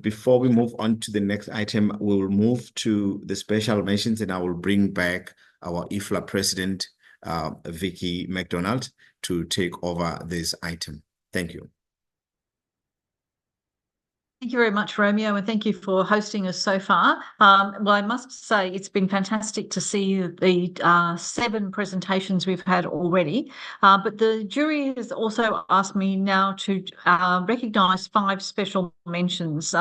before we move on to the next item, we will move to the special mentions, and I will bring back our IFLA President, Vicki McDonald, to take over this item. Thank you. Thank you very much, Romeo, and thank you for hosting us so far. Well, I must say it's been fantastic to see the 7 presentations we've had already, but the jury has also asked me now to recognise 5 special mentions.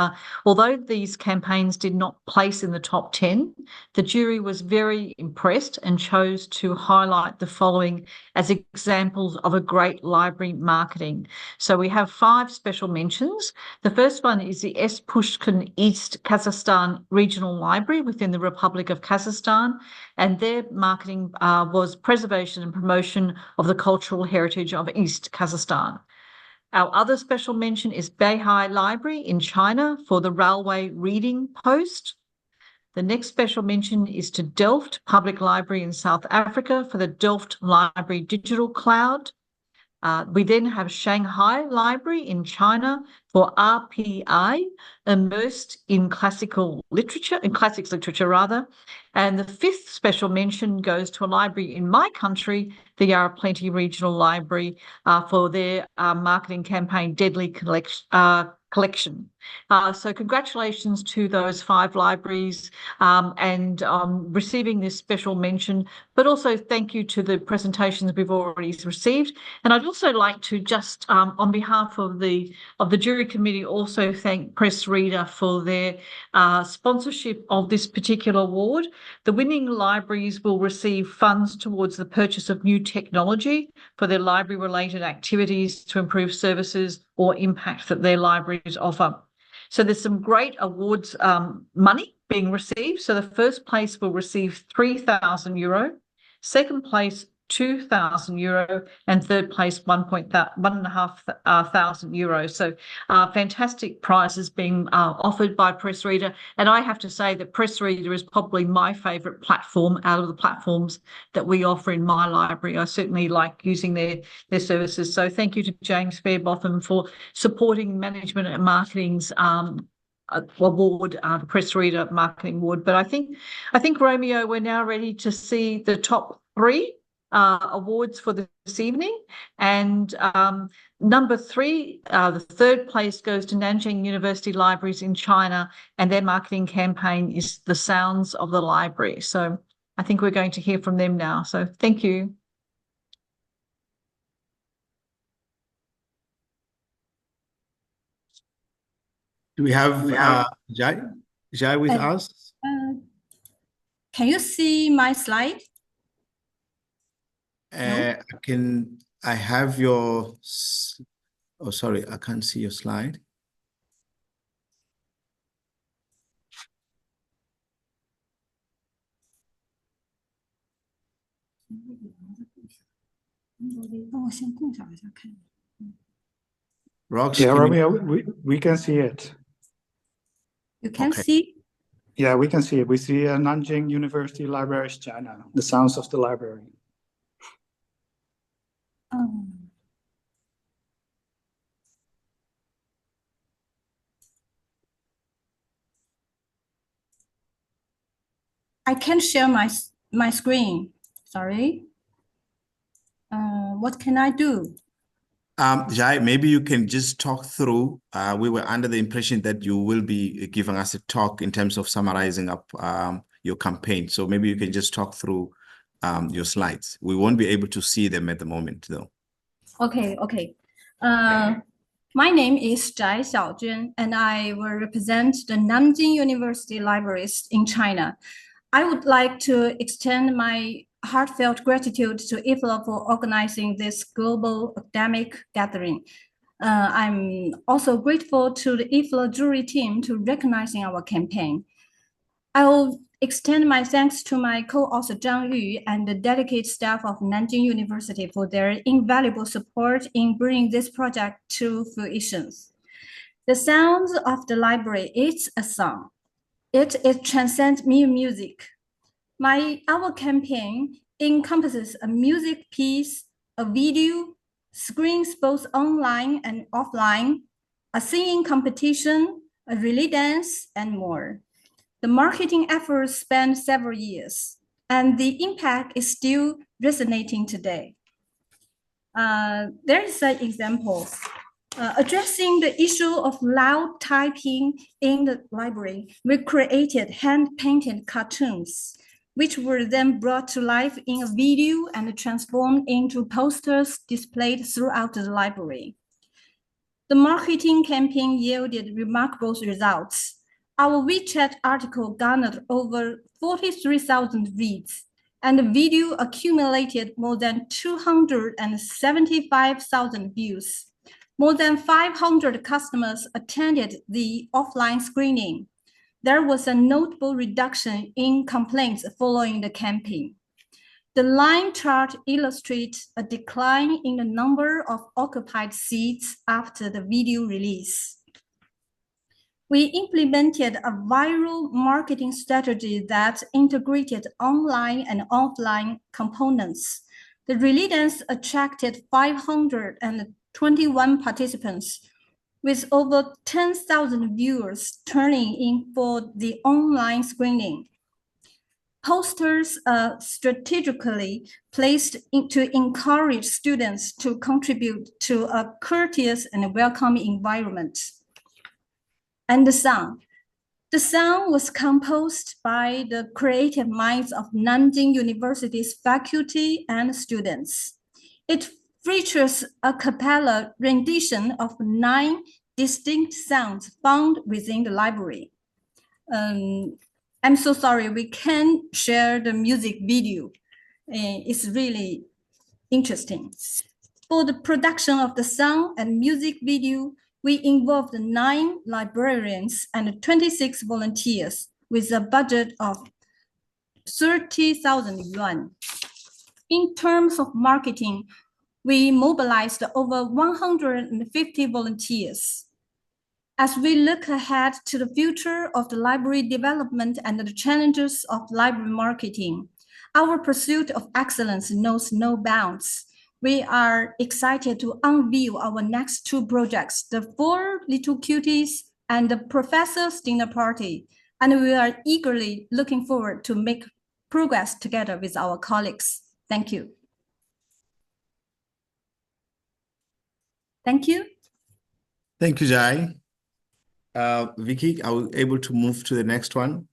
Although these campaigns did not place in the top 10, the jury was very impressed and chose to highlight the following as examples of a great library marketing. So we have 5 special mentions. The first one is the S. Pushkin East Kazakhstan Regional Library within the Republic of Kazakhstan, and their marketing was preservation and promotion of the cultural heritage of East Kazakhstan. Our other special mention is Beihai Library in China for the Railway Reading Post. The next special mention is to Delft Public Library in South Africa for the Delft Library Digital Cloud. We then have Shanghai Library in China for RPI, immersed in classics literature rather. And the 5th special mention goes to a library in my country, the Yarra Plenty Regional Library, for their marketing campaign, Deadly Collection. So congratulations to those 5 libraries and receiving this special mention, but also thank you to the presentations we've already received. And I'd also like to just on behalf of the jury committee also thank PressReader for their sponsorship of this particular award. The winning libraries will receive funds towards the purchase of new technology for their library related activities to improve services or impact that their libraries offer. So there's some great awards money being received. So the first place will receive €3,000, second place €2,000, and third place €1,500. So fantastic prizes being offered by PressReader. And I have to say that PressReader is probably my favourite platform out of the platforms that we offer in my library. I certainly like using their services. So thank you to James Fairbotham for supporting Management and Marketing's award, the PressReader Marketing Award. But I think Romeo, we're now ready to see the top 3 awards for this evening, and number 3, the third place goes to Nanjing University Libraries in China, and their marketing campaign is The Sounds of the Library. So I think we're going to hear from them now. So thank you. Do we have Jai with us? Can you see my slide? I have your, oh, sorry, I can't see your slide. Rox, yeah, Romeo, we can see it. You can see? Yeah, we can see it. We see Nanjing University Libraries, China, The Sounds of the Library. I can't share my screen. Sorry. What can I do? Jai, maybe you can just talk through. We were under the impression that you will be giving us a talk in terms of summarizing up your campaign. So maybe you can just talk through your slides. We won't be able to see them at the moment, though. Okay. My name is Zhai Xiaojun, and I will represent the Nanjing University Libraries in China. I would like to extend my heartfelt gratitude to IFLA for organizing this global academic gathering. I'm also grateful to the IFLA jury team to recognizing our campaign. I will extend my thanks to my co-author Zhang Yu and the dedicated staff of Nanjing University for their invaluable support in bringing this project to fruition. The Sounds of the Library is a song. It transcends mere music. Our campaign encompasses a music piece, a video, screens both online and offline, a singing competition, a relay dance, and more. The marketing efforts spanned several years, and the impact is still resonating today. There is an example. Addressing the issue of loud typing in the library, we created hand-painted cartoons, which were then brought to life in a video and transformed into posters displayed throughout the library. The marketing campaign yielded remarkable results. Our WeChat article garnered over 43,000 reads, and the video accumulated more than 275,000 views. More than 500 customers attended the offline screening. There was a notable reduction in complaints following the campaign. The line chart illustrates a decline in the number of occupied seats after the video release. We implemented a viral marketing strategy that integrated online and offline components. The relay dance attracted 521 participants, with over 10,000 viewers turning in for the online screening. Posters are strategically placed to encourage students to contribute to a courteous and welcoming environment. And the song. The song was composed by the creative minds of Nanjing University's faculty and students. It features a cappella rendition of 9 distinct sounds found within the library. I'm so sorry, we can't share the music video. It's really interesting. For the production of the song and music video, we involved 9 librarians and 26 volunteers with a budget of 30,000 yuan. In terms of marketing, we mobilized over 150 volunteers. As we look ahead to the future of the library development and the challenges of library marketing, our pursuit of excellence knows no bounds. We are excited to unveil our next 2 projects, the 4 Little Cuties and the Professor's Dinner Party, and we are eagerly looking forward to make progress together with our colleagues. Thank you. Thank you. Thank you, Jai. Vicki, are we able to move to the next one?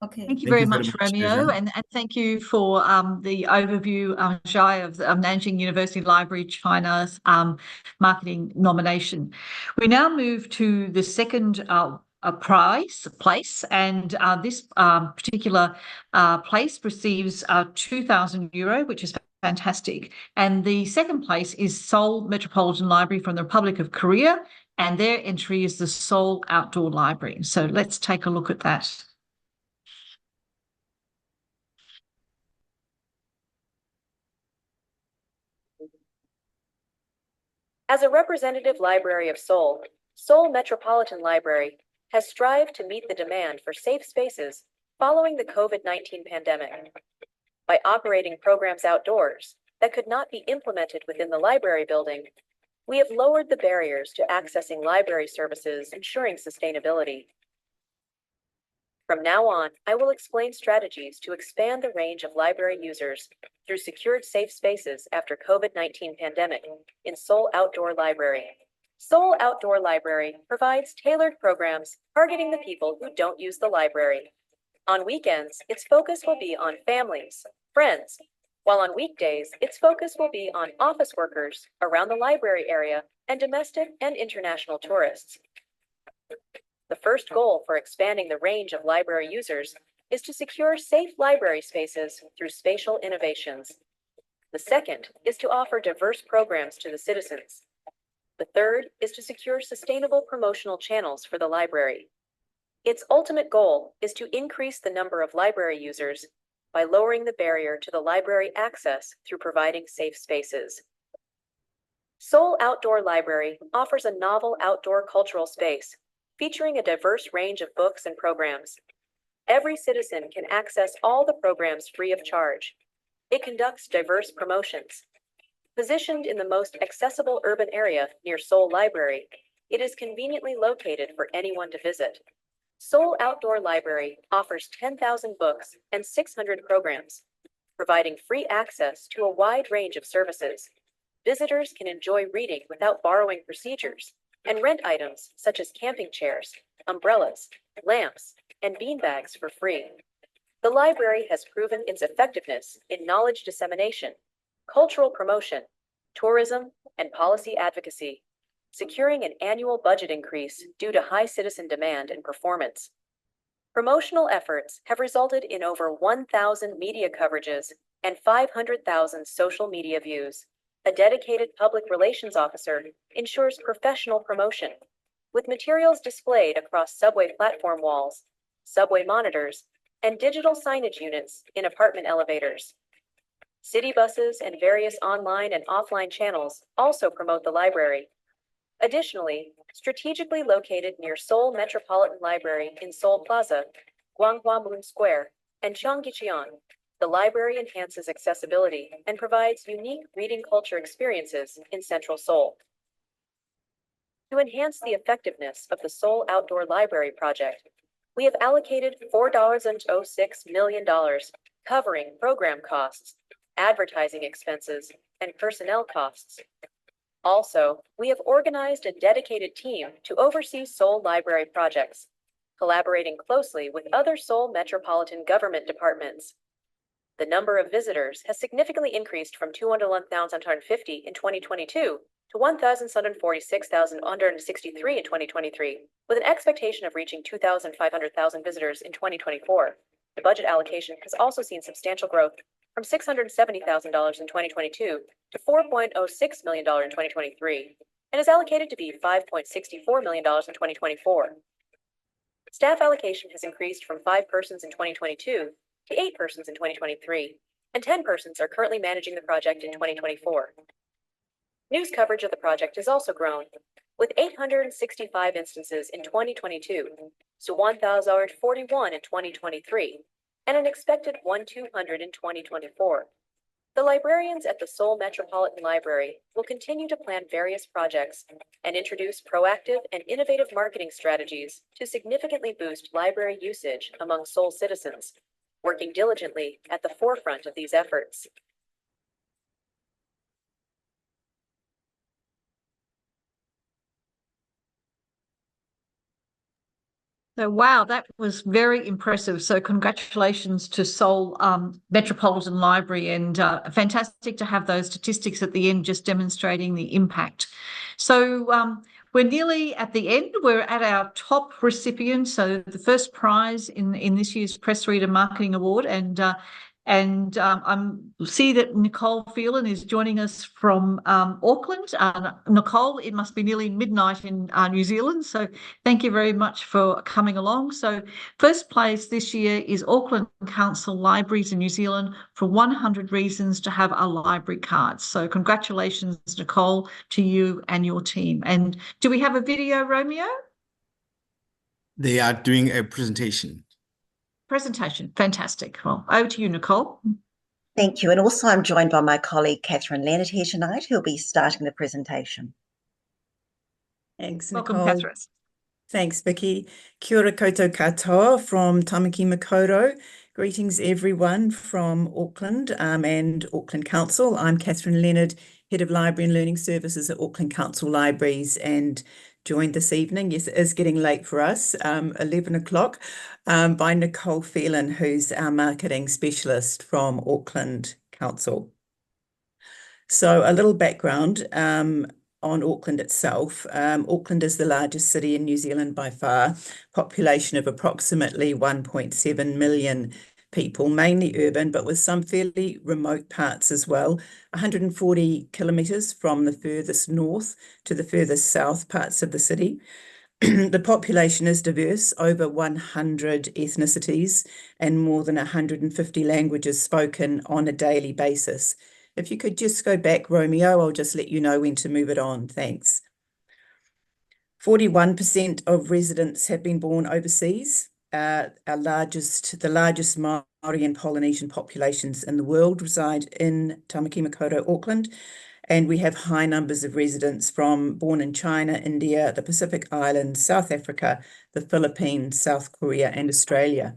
Okay. Thank you very much, Romeo, and thank you for the overview, Jai, of Nanjing University Library China's marketing nomination. We now move to the second place, and this particular place receives €2,000, which is fantastic. And the second place is Seoul Metropolitan Library from the Republic of Korea, and their entry is the Seoul Outdoor Library. So let's take a look at that. As a representative library of Seoul, Seoul Metropolitan Library has strived to meet the demand for safe spaces following the COVID-19 pandemic. By operating programs outdoors that could not be implemented within the library building, we have lowered the barriers to accessing library services, ensuring sustainability. From now on, I will explain strategies to expand the range of library users through secured safe spaces after COVID-19 pandemic in Seoul Outdoor Library. Seoul Outdoor Library provides tailored programs targeting the people who don't use the library. On weekends, its focus will be on families, friends, while on weekdays, its focus will be on office workers around the library area and domestic and international tourists. The first goal for expanding the range of library users is to secure safe library spaces through spatial innovations. The second is to offer diverse programs to the citizens. The third is to secure sustainable promotional channels for the library. Its ultimate goal is to increase the number of library users by lowering the barrier to the library access through providing safe spaces. Seoul Outdoor Library offers a novel outdoor cultural space featuring a diverse range of books and programs. Every citizen can access all the programs free of charge. It conducts diverse promotions. Positioned in the most accessible urban area near Seoul Library, It is conveniently located for anyone to visit. Seoul Outdoor Library offers 10,000 books and 600 programs, providing free access to a wide range of services. Visitors can enjoy reading without borrowing procedures and rent items such as camping chairs, umbrellas, lamps, and beanbags for free. The library has proven its effectiveness in knowledge dissemination, cultural promotion, tourism, and policy advocacy, securing an annual budget increase due to high citizen demand and performance. Promotional efforts have resulted in over 1,000 media coverages and 500,000 social media views. A dedicated public relations officer ensures professional promotion, with materials displayed across subway platform walls, subway monitors, and digital signage units in apartment elevators. City buses and various online and offline channels also promote the library. Additionally, strategically located near Seoul Metropolitan Library in Seoul Plaza, Guangzhou Square, and Cheonggycheon, the library enhances accessibility and provides unique reading culture experiences in Central Seoul. To enhance the effectiveness of the Seoul Outdoor Library project, we have allocated $4.06 million, covering program costs, advertising expenses, and personnel costs. Also, we have organized a dedicated team to oversee Seoul Library projects, collaborating closely with other Seoul metropolitan government departments. The number of visitors has significantly increased from 201,150 in 2022 to 1,146,163 in 2023, with an expectation of reaching 2,500,000 visitors in 2024. The budget allocation has also seen substantial growth from $670,000 in 2022 to $4.06 million in 2023, and is allocated to be $5.64 million in 2024. Staff allocation has increased from 5 persons in 2022 to 8 persons in 2023, and 10 persons are currently managing the project in 2024. News coverage of the project has also grown, with 865 instances in 2022 to 1,041 in 2023, and an expected 1,200 in 2024. The librarians at the Seoul Metropolitan Library will continue to plan various projects and introduce proactive and innovative marketing strategies to significantly boost library usage among Seoul citizens, working diligently at the forefront of these efforts. So, wow, that was very impressive. So congratulations to Seoul Metropolitan Library, and fantastic to have those statistics at the end just demonstrating the impact. So we're nearly at the end. We're at our top recipient. So the first prize in this year's PressReader Marketing Award, and I see that Nicole Phelan is joining us from Auckland. Nicole, it must be nearly midnight in New Zealand, so thank you very much for coming along. So first place this year is Auckland Council Libraries in New Zealand for 100 reasons to have a library card. So congratulations, Nicole, to you and your team. And do we have a video, Romeo? They are doing a presentation. Fantastic. Well, over to you, Nicole. Thank you. And also I'm joined by my colleague, Catherine Leonard, here tonight, who'll be starting the presentation. Thanks, Welcome, Nicole. Catherine. Thanks, Vicki. Kia ora koutou katoa from Tamaki Makaurau. Greetings, everyone from Auckland and Auckland Council. I'm Catherine Leonard, Head of Library and Learning Services at Auckland Council Libraries, and joined this evening, yes, it is getting late for us, 11 o'clock, by Nicole Phelan, who's our marketing specialist from Auckland Council. So a little background on Auckland itself. Auckland is the largest city in New Zealand by far, population of approximately 1.7 million people, mainly urban, but with some fairly remote parts as well. 140 kilometres from the furthest north to the furthest south parts of the city. The population is diverse, over 100 ethnicities and more than 150 languages spoken on a daily basis. If you could just go back, Romeo, I'll just let you know when to move it on. Thanks. 41% of residents have been born overseas. The largest Māori and Polynesian populations in the world reside in Tamaki Makaurau, Auckland, And we have high numbers of residents born in China, India, the Pacific Islands, South Africa, the Philippines, South Korea, and Australia.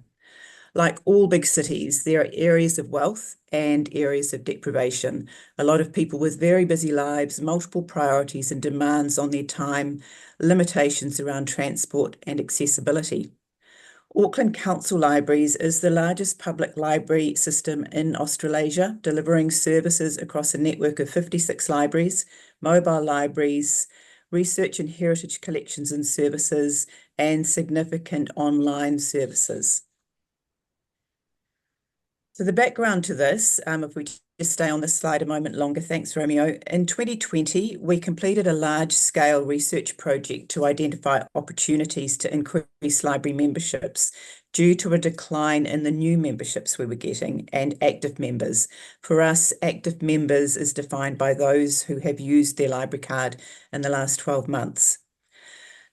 Like all big cities, there are areas of wealth and areas of deprivation. A lot of people with very busy lives, multiple priorities and demands on their time, limitations around transport and accessibility. Auckland Council Libraries is the largest public library system in Australasia, delivering services across a network of 56 libraries, mobile libraries, research and heritage collections and services, and significant online services. So the background to this, if we just stay on this slide a moment longer, thanks, Romeo. In 2020, we completed a large-scale research project to identify opportunities to increase library memberships due to a decline in the new memberships we were getting and active members. For us, active members is defined by those who have used their library card in the last 12 months.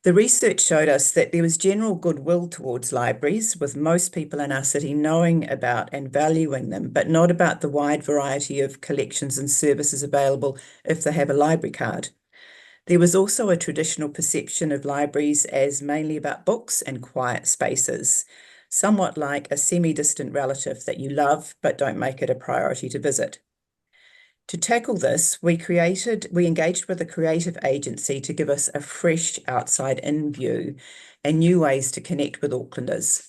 The research showed us that there was general goodwill towards libraries, with most people in our city knowing about and valuing them, but not about the wide variety of collections and services available if they have a library card. There was also a traditional perception of libraries as mainly about books and quiet spaces, somewhat like a semi-distant relative that you love but don't make it a priority to visit. To tackle this, we engaged with a creative agency to give us a fresh outside-in view and new ways to connect with Aucklanders.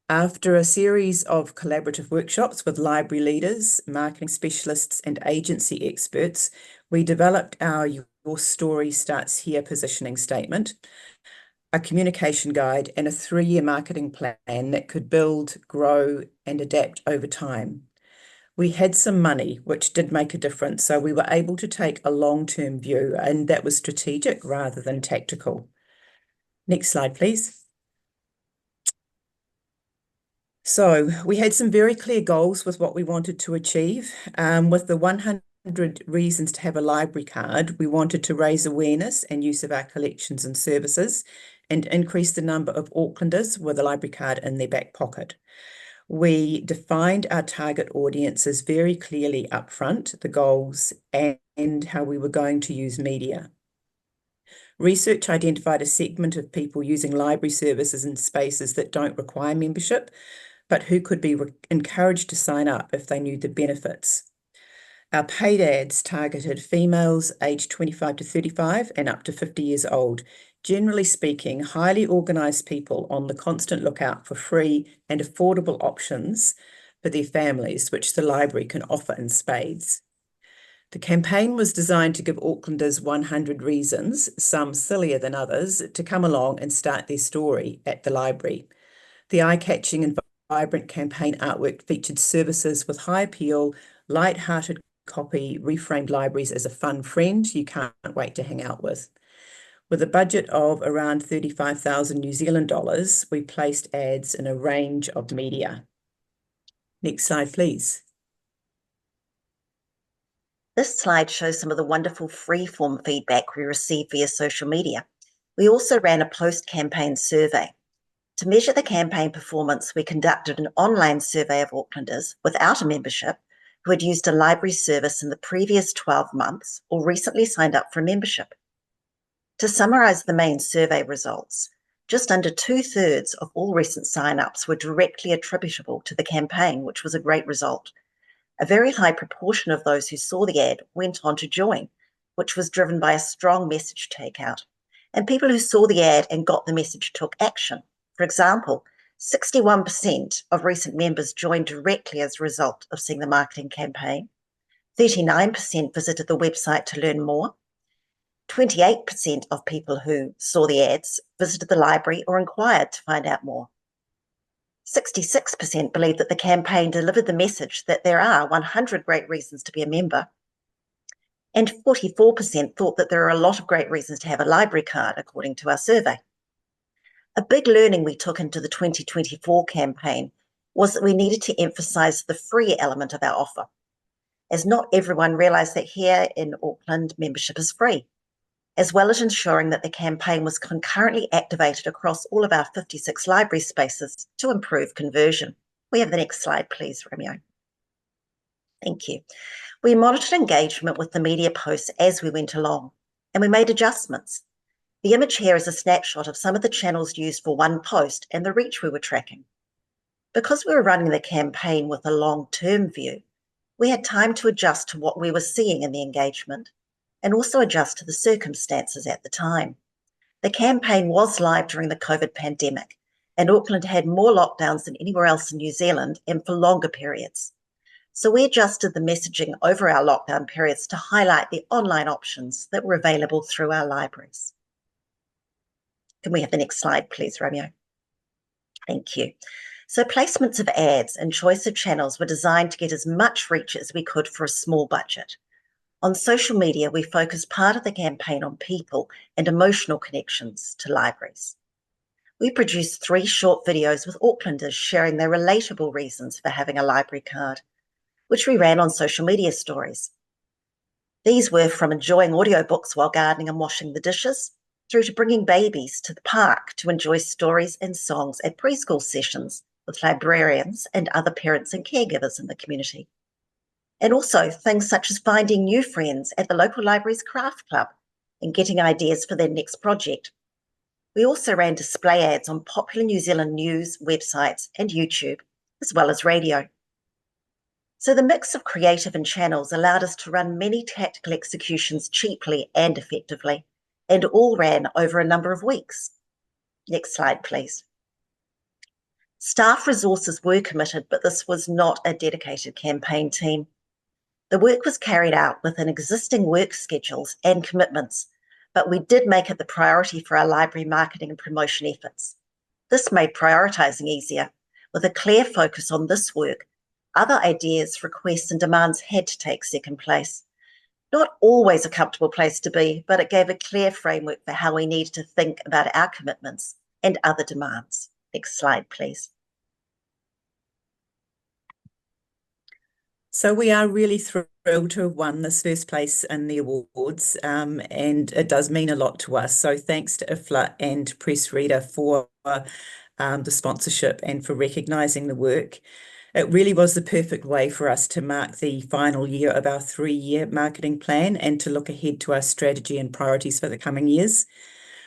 After a series of collaborative workshops with library leaders, marketing specialists, and agency experts, we developed our Your Story Starts Here positioning statement, a communication guide, and a 3-year marketing plan that could build, grow, and adapt over time. We had some money, which did make a difference, so we were able to take a long-term view, and that was strategic rather than tactical. Next slide, please. So we had some very clear goals with what we wanted to achieve. With the 100 reasons to have a library card, we wanted to raise awareness and use of our collections and services and increase the number of Aucklanders with a library card in their back pocket. We defined our target audiences very clearly upfront, the goals and how we were going to use media. Research identified a segment of people using library services in spaces that don't require membership, but who could be encouraged to sign up if they knew the benefits. Our paid ads targeted females aged 25 to 35 and up to 50 years old. Generally speaking, highly organised people on the constant lookout for free and affordable options for their families, which the library can offer in spades. The campaign was designed to give Aucklanders 100 reasons, some sillier than others, to come along and start their story at the library. The eye-catching and vibrant campaign artwork featured services with high appeal, light-hearted copy, reframed libraries as a fun friend you can't wait to hang out with. With a budget of around 35,000 New Zealand dollars, we placed ads in a range of media. Next slide, please. This slide shows some of the wonderful free-form feedback we received via social media. We also ran a post-campaign survey. To measure the campaign performance, we conducted an online survey of Aucklanders without a membership who had used a library service in the previous 12 months or recently signed up for a membership. To summarise the main survey results, just under 2/3 of all recent sign-ups were directly attributable to the campaign, which was a great result. A very high proportion of those who saw the ad went on to join, which was driven by a strong message takeout. And people who saw the ad and got the message took action. For example, 61% of recent members joined directly as a result of seeing the marketing campaign. 39% visited the website to learn more. 28% of people who saw the ads visited the library or inquired to find out more. 66% believe that the campaign delivered the message that there are 100 great reasons to be a member. And 44% thought that there are a lot of great reasons to have a library card, according to our survey. A big learning we took into the 2024 campaign was that we needed to emphasise the free element of our offer, as not everyone realised that here in Auckland, membership is free, as well as ensuring that the campaign was concurrently activated across all of our 56 library spaces to improve conversion. We have the next slide, please, Romeo. Thank you. We monitored engagement with the media posts as we went along, and we made adjustments. The image here is a snapshot of some of the channels used for one post and the reach we were tracking. Because we were running the campaign with a long-term view, we had time to adjust to what we were seeing in the engagement and also adjust to the circumstances at the time. The campaign was live during the COVID pandemic, and Auckland had more lockdowns than anywhere else in New Zealand and for longer periods. So we adjusted the messaging over our lockdown periods to highlight the online options that were available through our libraries. Can we have the next slide, please, Romeo? Thank you. So placements of ads and choice of channels were designed to get as much reach as we could for a small budget. On social media, we focused part of the campaign on people and emotional connections to libraries. We produced 3 short videos with Aucklanders sharing their relatable reasons for having a library card, which we ran on social media stories. These were from enjoying audiobooks while gardening and washing the dishes, through to bringing babies to the park to enjoy stories and songs at preschool sessions with librarians and other parents and caregivers in the community. And also things such as finding new friends at the local library's craft club and getting ideas for their next project. We also ran display ads on popular New Zealand news websites and YouTube, as well as radio. So the mix of creative and channels allowed us to run many tactical executions cheaply and effectively, and all ran over a number of weeks. Next slide, please. Staff resources were committed, but this was not a dedicated campaign team. The work was carried out within existing work schedules and commitments, but we did make it the priority for our library marketing and promotion efforts. This made prioritising easier. With a clear focus on this work, other ideas, requests and demands had to take second place. Not always a comfortable place to be, but it gave a clear framework for how we needed to think about our commitments and other demands. Next slide, please. So we are really thrilled to have won this first place in the awards, and it does mean a lot to us. So thanks to IFLA and PressReader for the sponsorship and for recognising the work. It really was the perfect way for us to mark the final year of our 3-year marketing plan and to look ahead to our strategy and priorities for the coming years.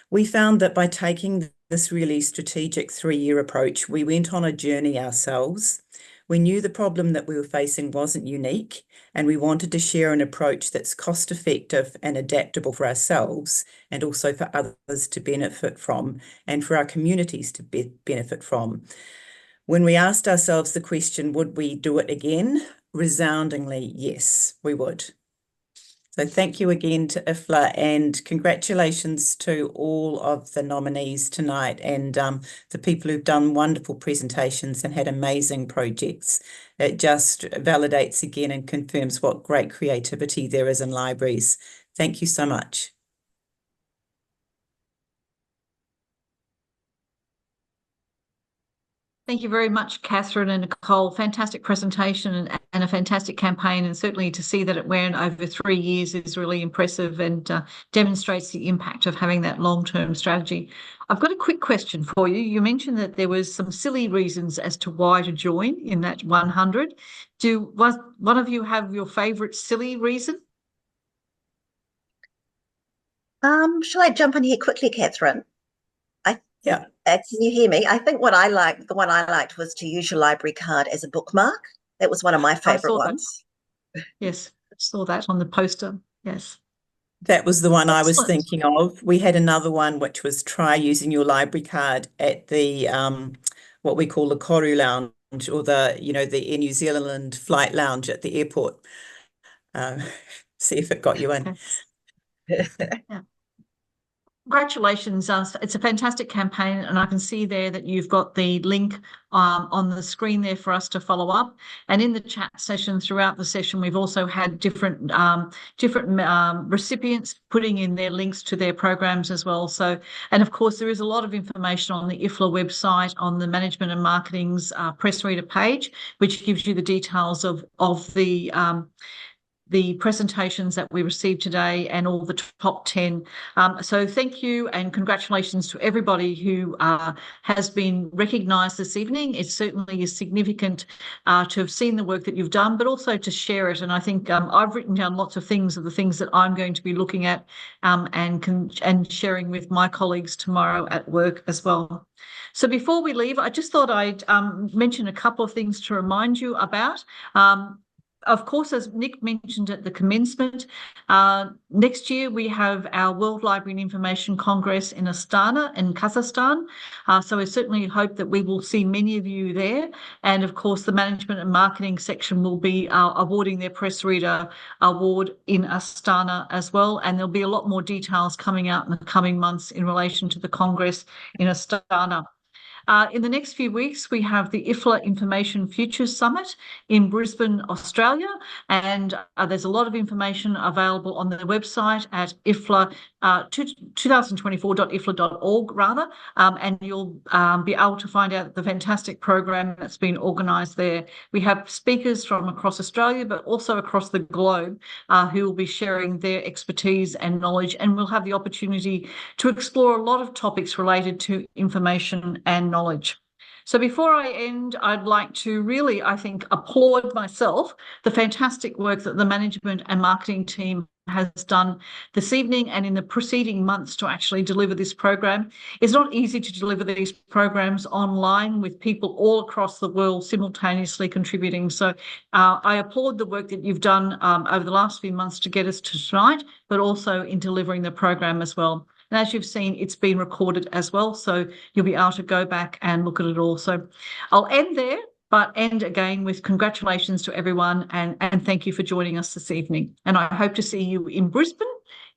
We found that by taking this really strategic 3-year approach, we went on a journey ourselves. We knew the problem that we were facing wasn't unique, and we wanted to share an approach that's cost-effective and adaptable for ourselves and also for others to benefit from and for our communities to benefit from. When we asked ourselves the question, would we do it again? Resoundingly, yes, we would. So thank you again to IFLA and congratulations to all of the nominees tonight and the people who've done wonderful presentations and had amazing projects. It just validates again and confirms what great creativity there is in libraries. Thank you so much. Thank you very much, Catherine and Nicole. Fantastic presentation and a fantastic campaign, and certainly to see that it went over 3 years is really impressive and demonstrates the impact of having that long-term strategy. I've got a quick question for you. You mentioned that there was some silly reasons as to why to join in that 100. Was one of you have your favourite silly reason? Shall I jump in here quickly, Catherine? Yeah. Can you hear me? I think the one I liked was to use your library card as a bookmark. That was one of my favourite ones. Yes, I saw that on the poster. Yes. That was the one Excellent. I was thinking of. We had another one which was try using your library card at the what we call the Koru Lounge, or the the Air New Zealand flight lounge at the airport. See if it got you in. Yeah. Congratulations. It's a fantastic campaign, and I can see there that you've got the link on the screen there for us to follow up. And in the chat session, throughout the session, we've also had different recipients putting in their links to their programs as well. So, and of course, there is a lot of information on the IFLA website, on the Management and Marketing's PressReader page, which gives you the details of the the presentations that we received today and all the top 10. So thank you and congratulations to everybody who has been recognised this evening. It certainly is significant to have seen the work that you've done, but also to share it. And I think I've written down lots of things of the things that I'm going to be looking at and sharing with my colleagues tomorrow at work as well. So before we leave, I just thought I'd mention a couple of things to remind you about. Of course, as Nick mentioned at the commencement, next year we have our World Library and Information Congress in Astana in Kazakhstan. So we certainly hope that we will see many of you there. And of course, the Management and Marketing section will be awarding their PressReader award in Astana as well. And there'll be a lot more details coming out in the coming months in relation to the Congress in Astana. In the next few weeks, we have the IFLA Information Futures Summit in Brisbane, Australia, and there's a lot of information available on the website at IFLA 2024.ifla.org rather, and you'll be able to find out the fantastic program that's been organised there. We have speakers from across Australia, but also across the globe who will be sharing their expertise and knowledge, and we'll have the opportunity to explore a lot of topics related to information and knowledge. So before I end, I'd like to really, I think, applaud myself, the fantastic work that the management and marketing team has done this evening and in the preceding months to actually deliver this program. It's not easy to deliver these programs online with people all across the world simultaneously contributing. So I applaud the work that you've done over the last few months to get us to tonight, but also in delivering the program as well. And as you've seen, it's been recorded as well, so you'll be able to go back and look at it all. So I'll end there, but end again with congratulations to everyone and thank you for joining us this evening. And I hope to see you in Brisbane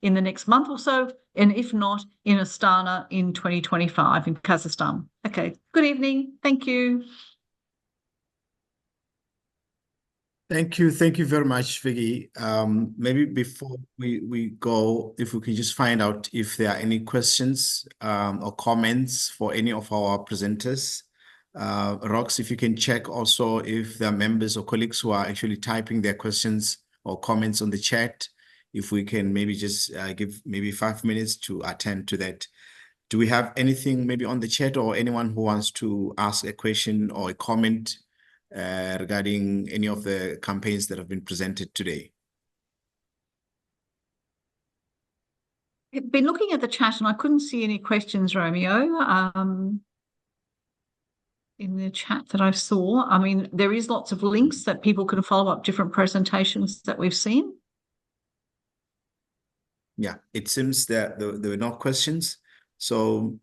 in the next month or so, and if not, in Astana in 2025 in Kazakhstan. Okay, good evening. Thank you. Thank you very much, Vicki. Maybe before we go, if we can just find out if there are any questions or comments for any of our presenters. Rox, if you can check also if there are members or colleagues who are actually typing their questions or comments on the chat, if we can maybe just give maybe 5 minutes to attend to that. Do we have anything maybe on the chat or anyone who wants to ask a question or a comment regarding any of the campaigns that have been presented today? I've been looking at the chat and I couldn't see any questions, Romeo, in the chat that I saw. I mean, there is lots of links that people can follow up different presentations that we've seen. Yeah, it seems that there were no questions. So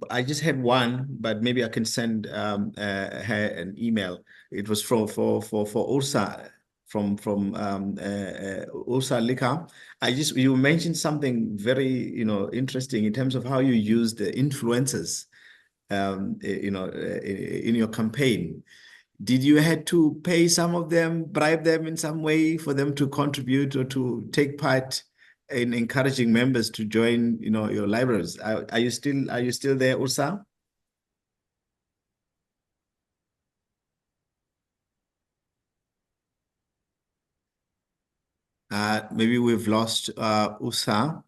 I just had one, but maybe I can send her an email. It was for Ursa from Ursa Lika. You mentioned something very interesting in terms of how you use the influencers in your campaign. Did you had to pay some of them, bribe them in some way for them to contribute or to take part in encouraging members to join, your libraries? Are you still there, Ursa? Maybe we've lost Ursa,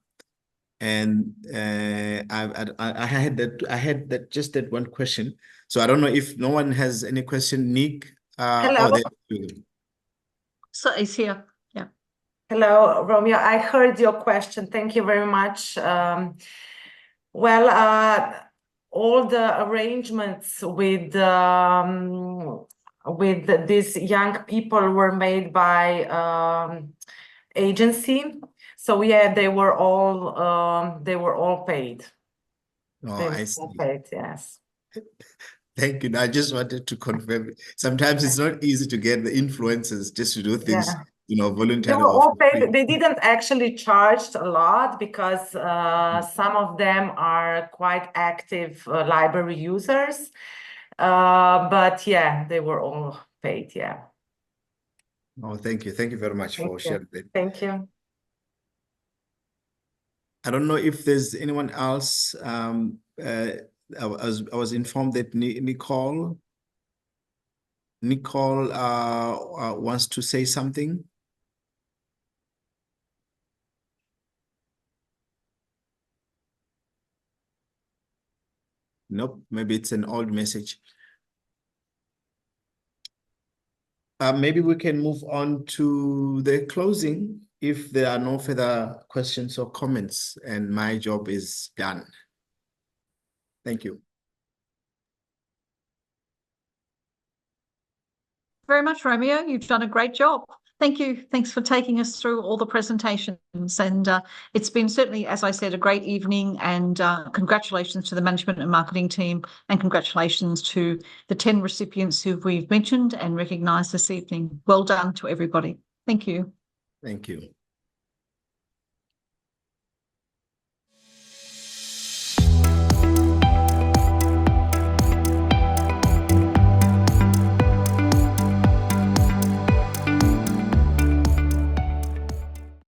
and I had that just that one question. So I don't know if no one has any question. Nick, Hello. So it's here. Yeah. Hello, Romeo. I heard your question. Thank you very much. All the arrangements with these young people were made by agency. So yeah, they were all paid. Oh, I see. Paid, yes. Thank you. I just wanted to confirm. Sometimes it's not easy to get the influencers just to do things, voluntarily. They were all paid. They didn't actually charge a lot because some of them are quite active library users. But yeah, they were all paid. Yeah. Oh, thank you. Thank you very much for sharing that. Thank you. I don't know if there's anyone else. I was informed that Nicole wants to say something. Nope, maybe it's an old message. Maybe we can move on to the closing if there are no further questions or comments, and my job is done. Thank you. Very much, Romeo. You've done a great job. Thank you. Thanks for taking us through all the presentations. And it's been certainly, as I said, a great evening, and congratulations to the management and marketing team, and congratulations to the 10 recipients who we've mentioned and recognised this evening. Well done to everybody. Thank you. Thank you.